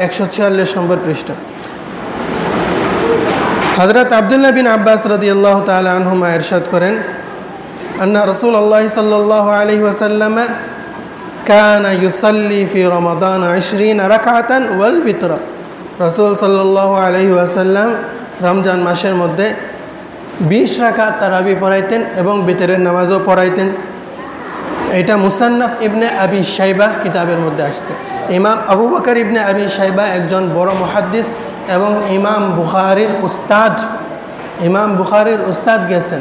146 নম্বর পৃষ্ঠা। হযরত আব্দুল্লাহ বিন আব্বাস রাদিয়াল্লাহু তাআলা আনহুমা ইরশাদ করেন, আন্না রাসূলুল্লাহ সাল্লাল্লাহু আলাইহি ওয়াসাল্লাম কানা ইউসাল্লি ফি রমাদান 20 রাকাতান ওয়াল বিতর। রাসূল সাল্লাল্লাহু আলাইহি ওয়াসাল্লাম রমজান মাসের মধ্যে 20 রাকাত তারাবি পড়াইতেন এবং বিতরের নামাজও পড়াইতেন। এটা মুসান্নাফ ইবনে আবি শাইবা কিতাবের মধ্যে আসছে। ইমাম আবু বকর ইবনে আবি শাইবা একজন বড় মুহাদ্দিস এবং ইমাম বুখারীর উস্তাদ গেছেন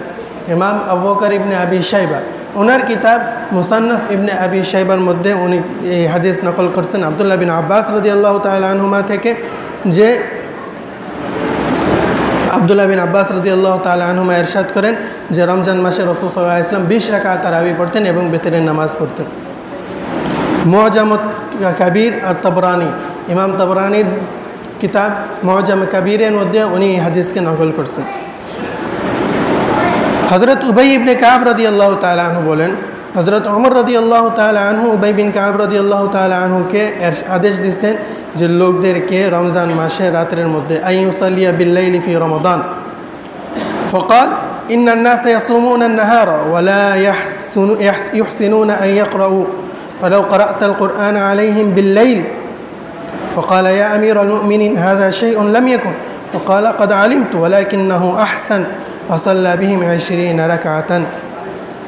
ইমাম আবু বকর ইবনে আবি শাইবা। ওনার কিতাব মুসান্নাফ ইবনে আবি শাইবার মধ্যে উনি এই হাদিস নকল করছেন আব্দুল্লাহ বিন আব্বাস রাদিয়াল্লাহু তাআলা আনহুমা থেকে, যে আব্দুল্লাহ বিন আব্বাস রাদিয়াল্লাহু তাআলা আনহুমা ইরশাদ করেন যে রমজান মাসে রাসূল সাল্লাল্লাহু আলাইহি ওয়াসাল্লাম 20 রাকাত তারাবি পড়তেন এবং বিতরের নামাজ পড়তেন। মুআজামুত কাবীর আর তাবরানী, ইমাম তাবরানীর কিতাব মুআজাম কাবীরের মধ্যে উনি এই হাদিসকে নকল করছেন। হযরত উবাই ইবনে কাব রাদিয়াল্লাহু তাআলা আনহু বলেন, হযরত ওমর রাদিয়াল্লাহু তাআলা আনহু উবাই বিন কাব রাদিয়াল্লাহু তাআলা আনহুকে আদেশ দিয়েছেন যে লোকদেরকে রমজান মাসে রাতের মধ্যে আইয়ুসাল্লিয়া বিল্লাইলি ফি রমাদান। فقال إن الناس يصومون النهار ولا يحسنون أن يقرأوا فلو قرأت القرآن عليهم بالليل. فقال يا أمير المؤمنين هذا شيء لم يكن. وقال قد علمت ولكنه أحسن. فصلى بهم 20 ركعة.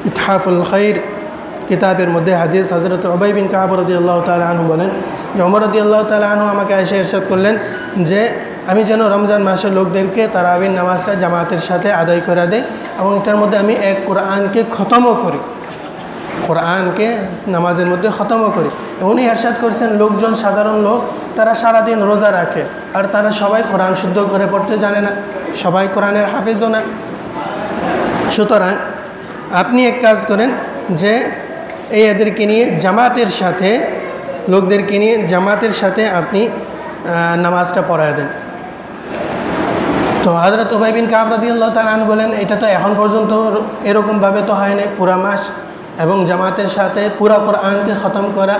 إتحاف الخير কিতাবের মধ্যে হাদিস। হযরত উবাই বিন কাব রাদিয়াল্লাহু তাআলা আনহু বলেন যে ওমর রাদিয়াল্লাহু তাআলা আনহু আমাকে এসে ইরশাদ করলেন যে আমি যেন রমজান মাসের লোকদেরকে তারাবির নামাজটা জামাতের সাথে আদায় করে দেয় এবং এটার মধ্যে আমি এক কোরআনকে খতমও করি, কোরআনকে নামাজের মধ্যে খতমও করি। উনি ইরশাদ করছেন লোকজন, সাধারণ লোক, তারা সারাদিন রোজা রাখে আর তারা সবাই কোরআন শুদ্ধ করে পড়তে জানে না, সবাই কোরআনের হাফেজও না। সুতরাং আপনি এক কাজ করেন যে এদেরকে নিয়ে জামাতের সাথে, লোকদেরকে নিয়ে জামাতের সাথে আপনি নামাজটা পড়ায় দেন। তো হযরত উবাই বিন কাব রাদিয়াল্লাহু তাআলা আনহু বলেন এটা তো এখন পর্যন্ত এরকমভাবে তো হয় নাই, পুরা মাস এবং জামাতের সাথে পুরা কোরআনকে খতম করা,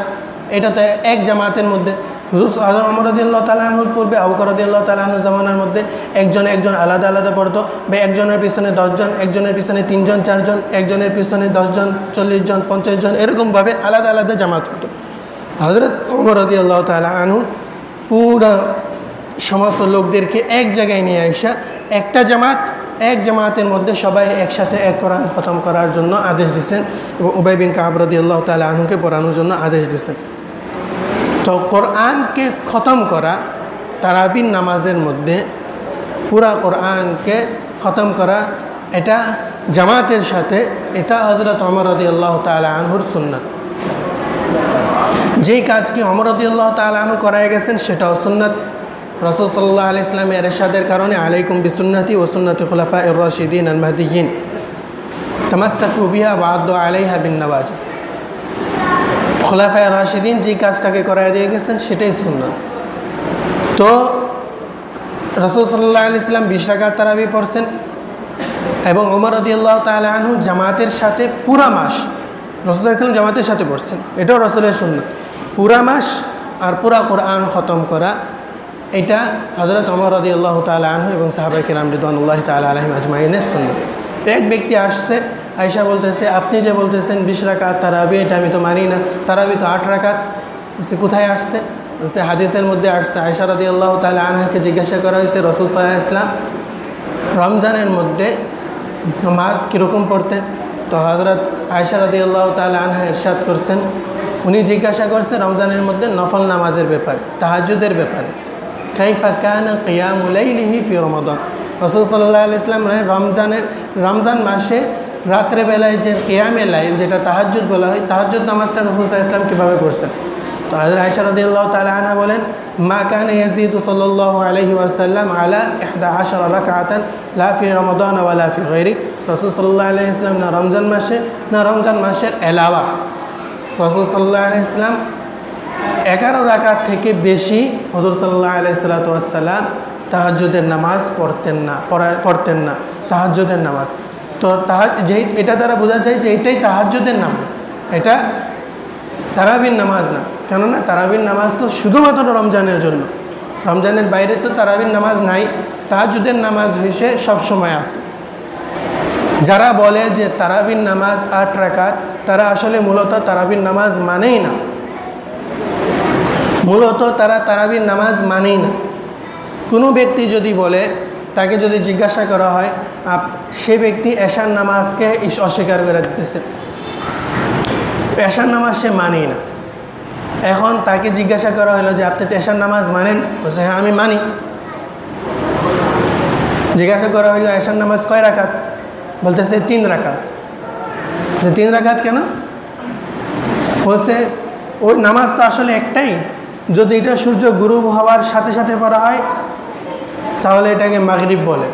এটা তো এক জামাতের মধ্যে। হুজুর হযরত ওমর রাদিয়াল্লাহু তাআলা আনহুর পূর্বে আবু বকর রাদিয়াল্লাহু তাআলা আনহুর জামানার মধ্যে একজন আলাদা আলাদা পড়তো, বা একজনের পিছনে 10 জন, একজনের পিছনে 3 জন 4 জন, একজনের পিছনে 10 জন 40 জন 50 জন, এরকমভাবে আলাদা আলাদা জামাত হতো। হযরত ওমর রাদিয়াল্লাহু তাআলা আনহু পুরা সমস্ত লোকদেরকে এক জায়গায় নিয়ে আসা একটা জামাত, এক জামাতের মধ্যে সবাই একসাথে এক কোরআন খতম করার জন্য আদেশ দিয়েছেন এবং উবাই বিন কাব রাদিয়াল্লাহু তাআলা আনহুকে পড়ানোর জন্য আদেশ দিয়েছেন। তো কোরআনকে খতম করা তারাবির নামাজের মধ্যে, পুরা কোরআনকে খতম করা, এটা জামাতের সাথে, এটা হযরত ওমর রাদিয়াল্লাহু তাআলা আনহুর সুন্নাত। যেই কাজকে ওমর রাদিয়াল্লাহু তাআলা আনহু করায় গেছেন সেটাও সুন্নাত। রাসূল সাল্লাল্লাহু আলাইহি ওয়াসাল্লামের ইরশাদের কারণে আলাইকুম বিসুন্নতি ওয়া সুন্নতি খুলাফায়ে রাশিদিন আল মাহদিয়িন তামাসসাকু বিহা ওয়া আদ্দু আলাইহা বিন নওয়াজিজ। খুলাফায়ে রাশিদিন যেই কাজটাকে করায় দিয়ে গেছেন সেটাই সুন্নাত। তো রাসূল সাল্লাল্লাহু আলাইহি ওয়াসাল্লাম 20 রাকাত তারাবি পড়ছেন এবং ওমর রাদিয়াল্লাহু তাআলা আনহু জামাতের সাথে পুরা মাস রাসূল সাল্লাল্লাহু আলাইহি ওয়াসাল্লাম জামাতের সাথে পড়ছেন, এটাও রাসূলের সুন্নাত। পুরা মাস আর পুরা কোরআন খতম করা, এটা হযরত ওমর রাদিয়াল্লাহু তাআলা আনহু এবং সাহাবায়ে কেরাম রিদওয়ানুল্লাহি তাআলা আলাইহিম আজমাইনের সুন্নাত। এক ব্যক্তি আসছে, আয়েশা বলতেছে, আপনি যে বলতেছেন 20 রাকাত তারাবি, এটা আমি তো মানি না, তারাবি তো 8 রাকাত। বলছে কোথায় আসছে? বলছে হাদিসের মধ্যে আসছে। আয়েশা রাদিয়াল্লাহু তাআলা আনহাকে জিজ্ঞাসা করা হয়েছে রাসূল সাল্লাল্লাহু আলাইহি ওয়াসাল্লাম রমজানের মধ্যে নামাজ কীরকম পড়তেন? তো হযরত আয়েশা রাদিয়াল্লাহু তাআলা আনহা ইরশাদ করছেন, উনি জিজ্ঞাসা করছে রমজানের মধ্যে নফল নামাজের ব্যাপারে, তাহাজ্জুদের ব্যাপারে। কাইফা কানা কিয়ামু লাইলিহি ফি রমাদান। রাসূল সাল্লাল্লাহু আলাইহি ওয়াসাল্লাম রমজান মাসে রাত্রেবেলায় যে কিয়ামে লাইল, যেটা তাহাজ্জুদ বলা হয়, তাহাজ্জুদ নামাজটা রাসূল সাল্লাল্লাহু আলাইহি ওয়াসাল্লাম কীভাবে পড়ছেন? তো হযরত আয়েশা রাদিয়াল্লাহু তাআলা আনহা বলেন, মা কানা ইয়াজিদু সাল্লাল্লাহু আলাইহি ওয়াসাল্লাম আলা 11 রাকাতান লা ফি রমাদান ওয়া লা ফি গায়রি। রাসূল সাল্লাল্লাহু আলাইহি ওয়াসাল্লাম না রমজান মাসে না রমজান মাসের এলাওয়া রাসূল সাল্লাল্লাহু আলাইহি ওয়াসাল্লাম 11 রাকাত থেকে বেশি হুজুর সাল্লাল্লাহু আলাইহি ওয়াসাল্লাম তাহাজ্জুদের নামাজ পড়তেন না তাহাজ্জুদের নামাজ। তো এটা দ্বারা বোঝা যায় যে এটাই তাহাজ্জুদের নামাজ, এটা তারাবির নামাজ না। কেননা তারাবির নামাজ তো শুধুমাত্র রমজানের জন্য, রমজানের বাইরে তো তারাবির নামাজ নাই। তাহাজ্জুদের নামাজ হয়েছে সবসময় আছে। যারা বলে যে তারাবির নামাজ 8 রাকাত, তারা আসলে মূলত তারাবির নামাজ মানেই না, মূলত তারা তারাবির নামাজ মানেই না। কোনো ব্যক্তি যদি বলে, তাকে যদি জিজ্ঞাসা করা হয়, সে ব্যক্তি এশার নামাজকে অস্বীকার করে দিতেছে, এশার নামাজ সে মানেই না। এখন তাকে জিজ্ঞাসা করা হলো যে আপনি তো এশার নামাজ মানেন? বলছে হ্যাঁ আমি মানি। জিজ্ঞাসা করা হলো এশার নামাজ কয় রাকাত? বলতেছে 3 রাকাত। 3 রাকাত কেন? বলছে ওই নামাজ তো আসলে একটাই, যদি এটা সূর্য গুরুব হওয়ার সাথে সাথে পড়া হয় তাহলে এটাকে মাগরিব বলে,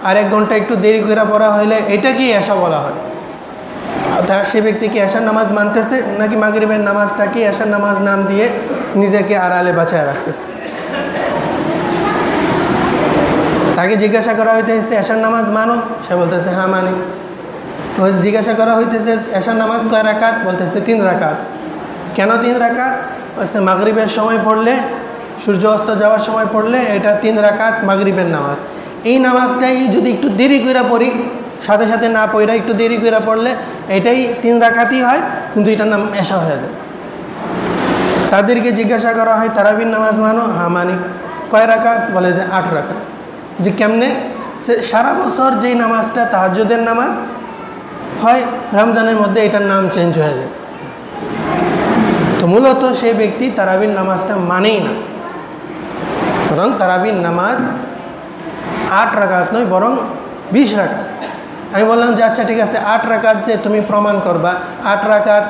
আর 1 ঘন্টা একটু দেরি করে পড়া হইলে এটাকেই এশা বলা হয়। সে ব্যক্তি কি এশার নামাজ মানতেছে নাকি মাগরিবের নামাজটাকে এশার নামাজ নাম দিয়ে নিজেকে আড়ালে বাঁচায় রাখতেছে? তাকে জিজ্ঞাসা করা হইতেছে এশার নামাজ মানো? সে বলতেছে হ্যাঁ মানি। জিজ্ঞাসা করা হইতেছে এশার নামাজ কয় রাকাত? বলতেছে 3 রাকাত। কেন 3 রাকাত? বলছে মাগরিবের সময় পড়লে, সূর্য অস্ত যাওয়ার সময় পড়লে এটা 3 রাকাত মাগরিবের নামাজ। এই নামাজটাই যদি একটু দেরি করে পড়ি, সাথে সাথে না পড়া একটু দেরি করে পড়লে এটাই 3 রাকাতই হয়, কিন্তু এটার নাম এশা হয়ে যায়। তাদেরকে জিজ্ঞাসা করা হয় তারাবির নামাজ মানো? হ্যাঁ মানি। কয় রাকাত? বলে যে 8 রাকাত। যে কেমনে? সারা বছর যেই নামাজটা তাহাজ্জুদের নামাজ হয়, রমজানের মধ্যে এটার নাম চেঞ্জ হয়ে যায়। তো মূলত সেই ব্যক্তি তারাবির নামাজটা মানেই না, বরং তারাবির নামাজ 8 রাকাত নয়, বরং 20 রাকাত। আমি বললাম যে আচ্ছা ঠিক আছে, 8 রাকাত যে তুমি প্রমাণ করবা, 8 রাকাত,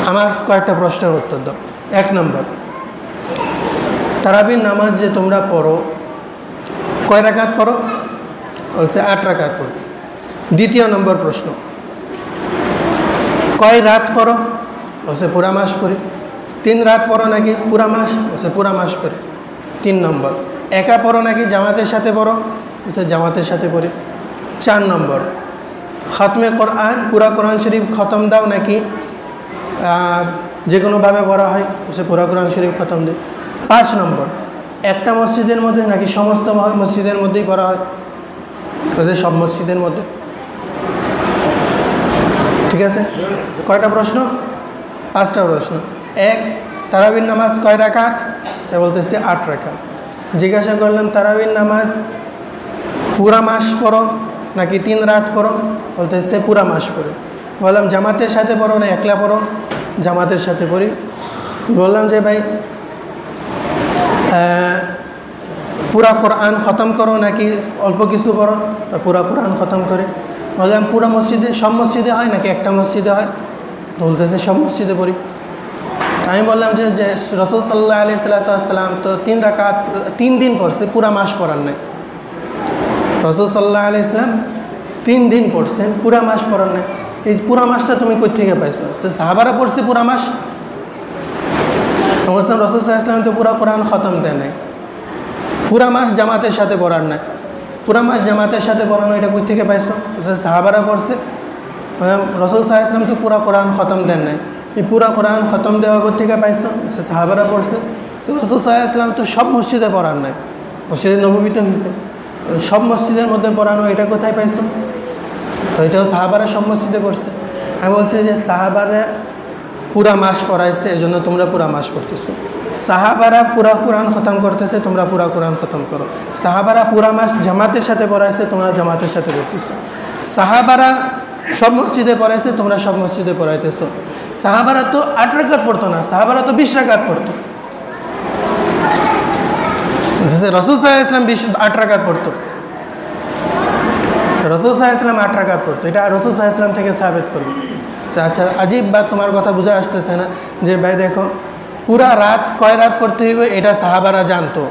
আমার কয়েকটা প্রশ্নের উত্তর দাও। 1 নম্বর, তারাবির নামাজ যে তোমরা পড়ো, কয় রাকাত পড়ো? বলছে 8 রাকাত পড়ো। 2 নম্বর প্রশ্ন, কয় রাত পড়ো? বলছে পুরা মাস পড়ি। 3 রাত পড়ো নাকি পুরা মাস? বলছে পুরা মাস পড়ি। 3 নম্বর, একা পড়ো নাকি জামাতের সাথে পড়ো? বলছে জামাতের সাথে পড়ি। 4 নম্বর, খতমে কোরআন, পুরা কোরআন শরীফ খতম দাও নাকি যে কোনোভাবে পড়া হয়? বলছে পুরা কোরআন শরীফ খতম দিই। 5 নম্বর, একটা মসজিদের মধ্যে নাকি সমস্ত মসজিদের মধ্যেই পড়া হয়? বলছে সব মসজিদের মধ্যে। ঠিক আছে, কয়টা প্রশ্ন? 5টা প্রশ্ন। 1, তারাবির নামাজ কয় রাকাত? বলতেছে 8 রাকাত। জিজ্ঞাসা করলাম তারাবির নামাজ পুরা মাস পড়ো নাকি 3 রাত পড়ো? বলতেছে পুরা মাস পড়ো। বললাম জামাতের সাথে পড়ো না একলা পড়ো? জামাতের সাথে পড়ি। বললাম যে ভাই পুরা কোরআন খতম করো নাকি অল্প কিছু পড়ো? পুরা কোরআন খতম করে। বললাম পুরা মসজিদে, সব মসজিদে হয় নাকি একটা মসজিদে হয়? বলতেছে সব মসজিদে পড়ি। আমি বললাম যে রাসূল সাল্লাল্লাহু আলাইহি সাল্লাম তো 3 রাকাত 3 দিন পড়ছে, পুরা মাস পড়ার নাই। রাসূল সাল্লাল্লাহু আলাইহি সাল্লাম 3 দিন পড়ছেন, পুরা মাস পড়ার নাই। এই পুরা মাসটা তুমি কই থেকে পাইছো? সাহাবারা পড়ছে পুরা মাস। বলছেন রাসূল সাল্লাল্লাহু আলাইহি সাল্লাম তো পুরা কোরআন খতম দেয় নাই, পুরা মাস জামাতের সাথে পড়ার নাই। পুরা মাস জামাতের সাথে পড়ানো এটা কই থেকে পাইছো? সাহাবারা পড়ছে। রাসূল সাল্লাল্লাহু আলাইহি সাল্লাম তো পুরা কোরআন খতম দেন নাই, এই পুরা কোরআন খতম দেওয়া কোথা থেকে পাইছো? সে সাহাবারা পড়ছে। রাসূল সাল্লাল্লাহু আলাইহি সাল্লাম তো সব মসজিদে পড়ার নাই, মসজিদে নববীতে হয়েছে, সব মসজিদের মধ্যে পড়ানো এটা কোথায় পাইছো? তো এটাও সাহাবারা সব মসজিদে পড়ছে। আমি বলছি যে সাহাবারা পুরা মাস পড়াইছে, এই জন্য তোমরা পুরা মাস পড়তেছো। সাহাবারা পুরা কোরআন খতম করতেছে, তোমরা পুরা কোরআন খতম করো। সাহাবারা পুরা মাস জামাতের সাথে পড়াইছে, তোমরা জামাতের সাথে পড়তেছো। সাহাবারা সব মসজিদে পড়াইছে, তোমরা সব মসজিদে পড়াইতেছো। সাহাবারা তো 8 রাকাত পড়তো না, সাহাবারা তো 20 রাকাত পড়তো। রাসূল সাল্লাল্লাহু আলাইহি সাল্লাম 8 রাকাত পড়তো, রাসূল সাল্লাল্লাহু আলাইহি সাল্লাম 8 রাকাত পড়তো। এটা রাসূল সাল্লাল্লাহু আলাইহি সাল্লাম থেকে সাবিত করবে। আচ্ছা, আজীব বাত, তোমার কথা বোঝা আসতেছে না যে ভাই দেখো পুরা রাত কয় রাত পড়তে হইবে এটা সাহাবারা জানতো,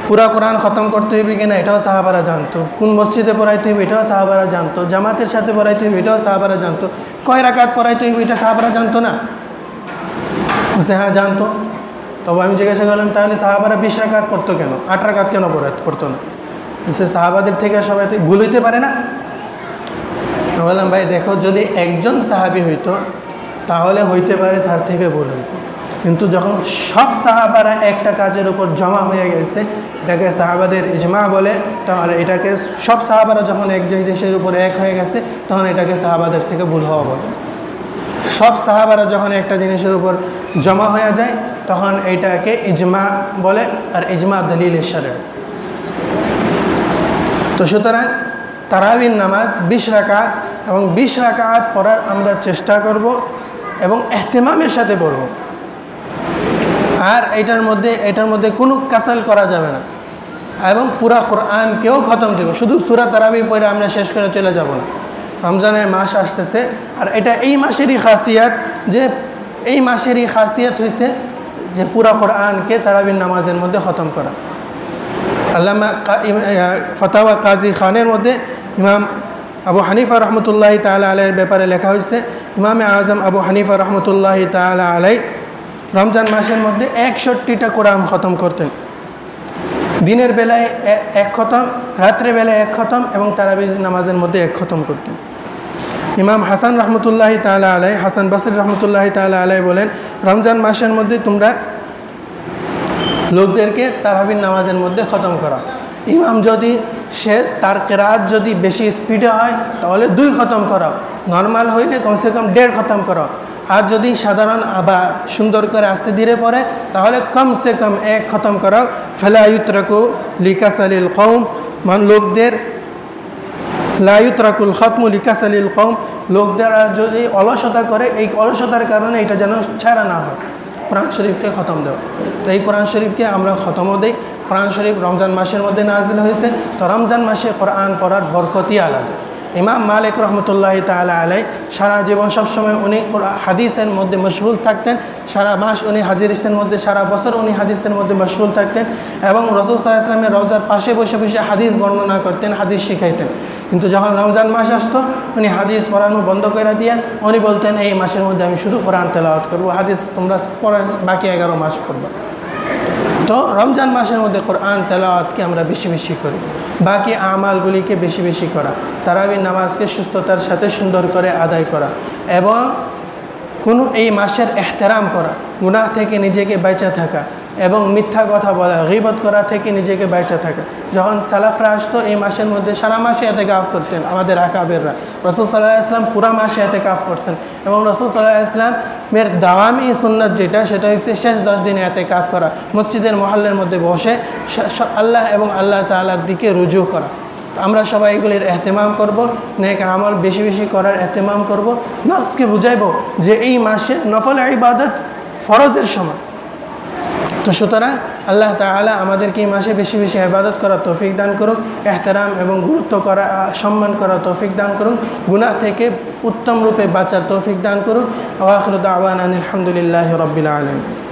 পুরা কোরআন খতম করতে হইবে কিনা এটাও সাহাবারা জানতো, কোন মসজিদে পড়াইতে হইবে এটাও সাহাবারা জানতো, জামাতের সাথে পড়াইতে হইবে এটাও সাহাবারা জানতো, কয় রাকাত পড়াইতে হইবে এটা সাহাবারা জানতো না? বলছে হ্যাঁ জানতো। তবে আমি জিজ্ঞাসা করলাম তাহলে সাহাবারা 20 রাকাত পড়তো কেন, 8 রাকাত কেন পড়তো না? বলছে সাহাবাদের থেকে সবাই ভুল হইতে পারে না। বললাম ভাই দেখো যদি একজন সাহাবী হইতো তাহলে হইতে পারে তার থেকে ভুল হইতো, কিন্তু যখন সব সাহাবারা একটা কাজের উপর জমা হয়ে গেছে, এটাকে সাহাবাদের ইজমা বলে, তাহলে এটাকে সব সাহাবারা যখন এক জিনিসের উপর এক হয়ে গেছে তখন এটাকে সাহাবাদের থেকে ভুল হওয়া বলে। সব সাহাবারা যখন একটা জিনিসের উপর জমা হয়ে যায় তখন এইটাকে ইজমা বলে, আর ইজমা দলিল শরঈ। তো সুতরাং তারাবির নামাজ 20 রাকাত এবং 20 রাকাত পড়ার আমরা চেষ্টা করব এবং ইহতিমামের সাথে পড়ব। আর এটার মধ্যে কোনো কাসাল করা যাবে না, এবং পুরা কোরআনকেও খতম দেব। শুধু সূরা তারাবি পড়ে আমরা শেষ করে চলে যাব না। রমজানের মাস আসতেছে, আর এটা এই মাসেরই খাসিয়াত যে এই মাসেরই খাসিয়াত হয়েছে যে পুরা কোরআনকে তারাবির নামাজের মধ্যে খতম করা। আল্লামা ফতাওয়া কাজী খানের মধ্যে ইমাম আবু হানিফা রহমতুল্লাহি তাআলা আলাইহির ব্যাপারে লেখা হয়েছে, ইমামে আজম আবু হানিফা রহমতুল্লাহি তাআলা আলাইহি রমজান মাসের মধ্যে 61টা কোরআন খতম করতেন। দিনের বেলায় 1 খতম, রাত্রে বেলায় 1 খতম এবং তারাবির নামাজের মধ্যে 1 খতম করতেন। ইমাম হাসান রহমতুল্লাহি তাআলা আলাইহি, হাসান বসরি রহমতুল্লাহি তাআলা আলাইহি বলেন রমজান মাসের মধ্যে তোমরা লোকদেরকে তারাবির নামাজের মধ্যে খতম করা। ইমাম যদি তার কেরাত যদি বেশি স্পিডে হয় তাহলে 2 খতম করাও, নর্মাল হইলে কমসে কম 1.5 খতম করাও। আর যদি সাধারণ বা সুন্দর করে আস্তে ধীরে পড়ে তাহলে কমসে কম 1 খতম করাও। ফালা ইউতরাকু লিকাসালিল কওম, লোকদের লা ইউতরাকুল খতমু লিকাসালিল কওম, লোকদেরা যদি অলসতা করে এই অলসতার কারণে এটা যেন ছাড়া না হয়, কোরআন শরীফকে খতম দেওয়া। তো এই কোরআন শরীফকে আমরা খতমও দিই। কোরআন শরীফ রমজান মাসের মধ্যে নাজিল হয়েছে, তো রমজান মাসে কোরআন পড়ার বরকতই আলাদা। ইমাম মালিক রহমতুল্লাহি তাআলা আলাইহি সারা জীবন সবসময় উনি হাদিসের মধ্যে মশগুল থাকতেন, সারা মাস উনি হাদিসের মধ্যে, সারা বছর উনি হাদিসের মধ্যে মশগুল থাকতেন এবং রাসূল সাল্লাল্লাহু আলাইহি ওয়াসাল্লামের রওজার পাশে বসে বসে হাদিস বর্ণনা করতেন, হাদিস শিখাইতেন। কিন্তু যখন রমজান মাস আসতো উনি হাদিস পড়ানো বন্ধ করে দিয়ে উনি বলতেন এই মাসের মধ্যে আমি শুধু কোরআন তেলাওয়াত করবো, হাদিস তোমরা পড়া বাকি 11 মাস পড়বা। তো রমজান মাসের মধ্যে কোরআন তেলাওয়াতকে আমরা বেশি বেশি করি, বাকি আমালগুলিকে বেশি বেশি করা, তারাবির নামাজকে সুস্থতার সাথে সুন্দর করে আদায় করা এবং কোনো এই মাসের এহতেরাম করা, গুনাহ থেকে নিজেকে বাঁচা থাকা এবং মিথ্যা কথা বলা, গীবত করা থেকে নিজেকে বাঁচা থাকা। যখন সালাফরা আসতো এই মাসের মধ্যে সারা মাসে ইতিকাফ করতেন আমাদের আকাবেররা। রাসূল সাল্লাল্লাহু আলাইহি ওয়াসাল্লাম পুরা মাসে ইতিকাফ করছেন এবং রাসূল সাল্লাল্লাহু আলাইহি ওয়াসাল্লামের দাওয়ামি সুন্নাত যেটা সেটা হচ্ছে শেষ 10 দিনে ইতিকাফ করা, মসজিদের মহল্লার মধ্যে বসে আল্লাহ এবং আল্লাহ তাআলার দিকে রুজু করা। আমরা সবাই এগুলির এহতেমাম করব, নেক আমল বেশি বেশি করার এহতেমাম করব, নফসকে বুঝাইব যে এই মাসে নফল ইবাদত ফরজের সময়। তো সুতরাং আল্লাহ তাআলা আমাদেরকে এই মাসে বেশি বেশি ইবাদত করার তৌফিক দান করুক, ইহতিরাম এবং গুরুত্ব করা সম্মান করার তৌফিক দান করুন, গুনাহ থেকে উত্তম রূপে বাঁচার তৌফিক দান করুন। ওয়া আখিরু দাওয়ানা আলহামদুলিল্লাহি রাব্বিল আলামিন।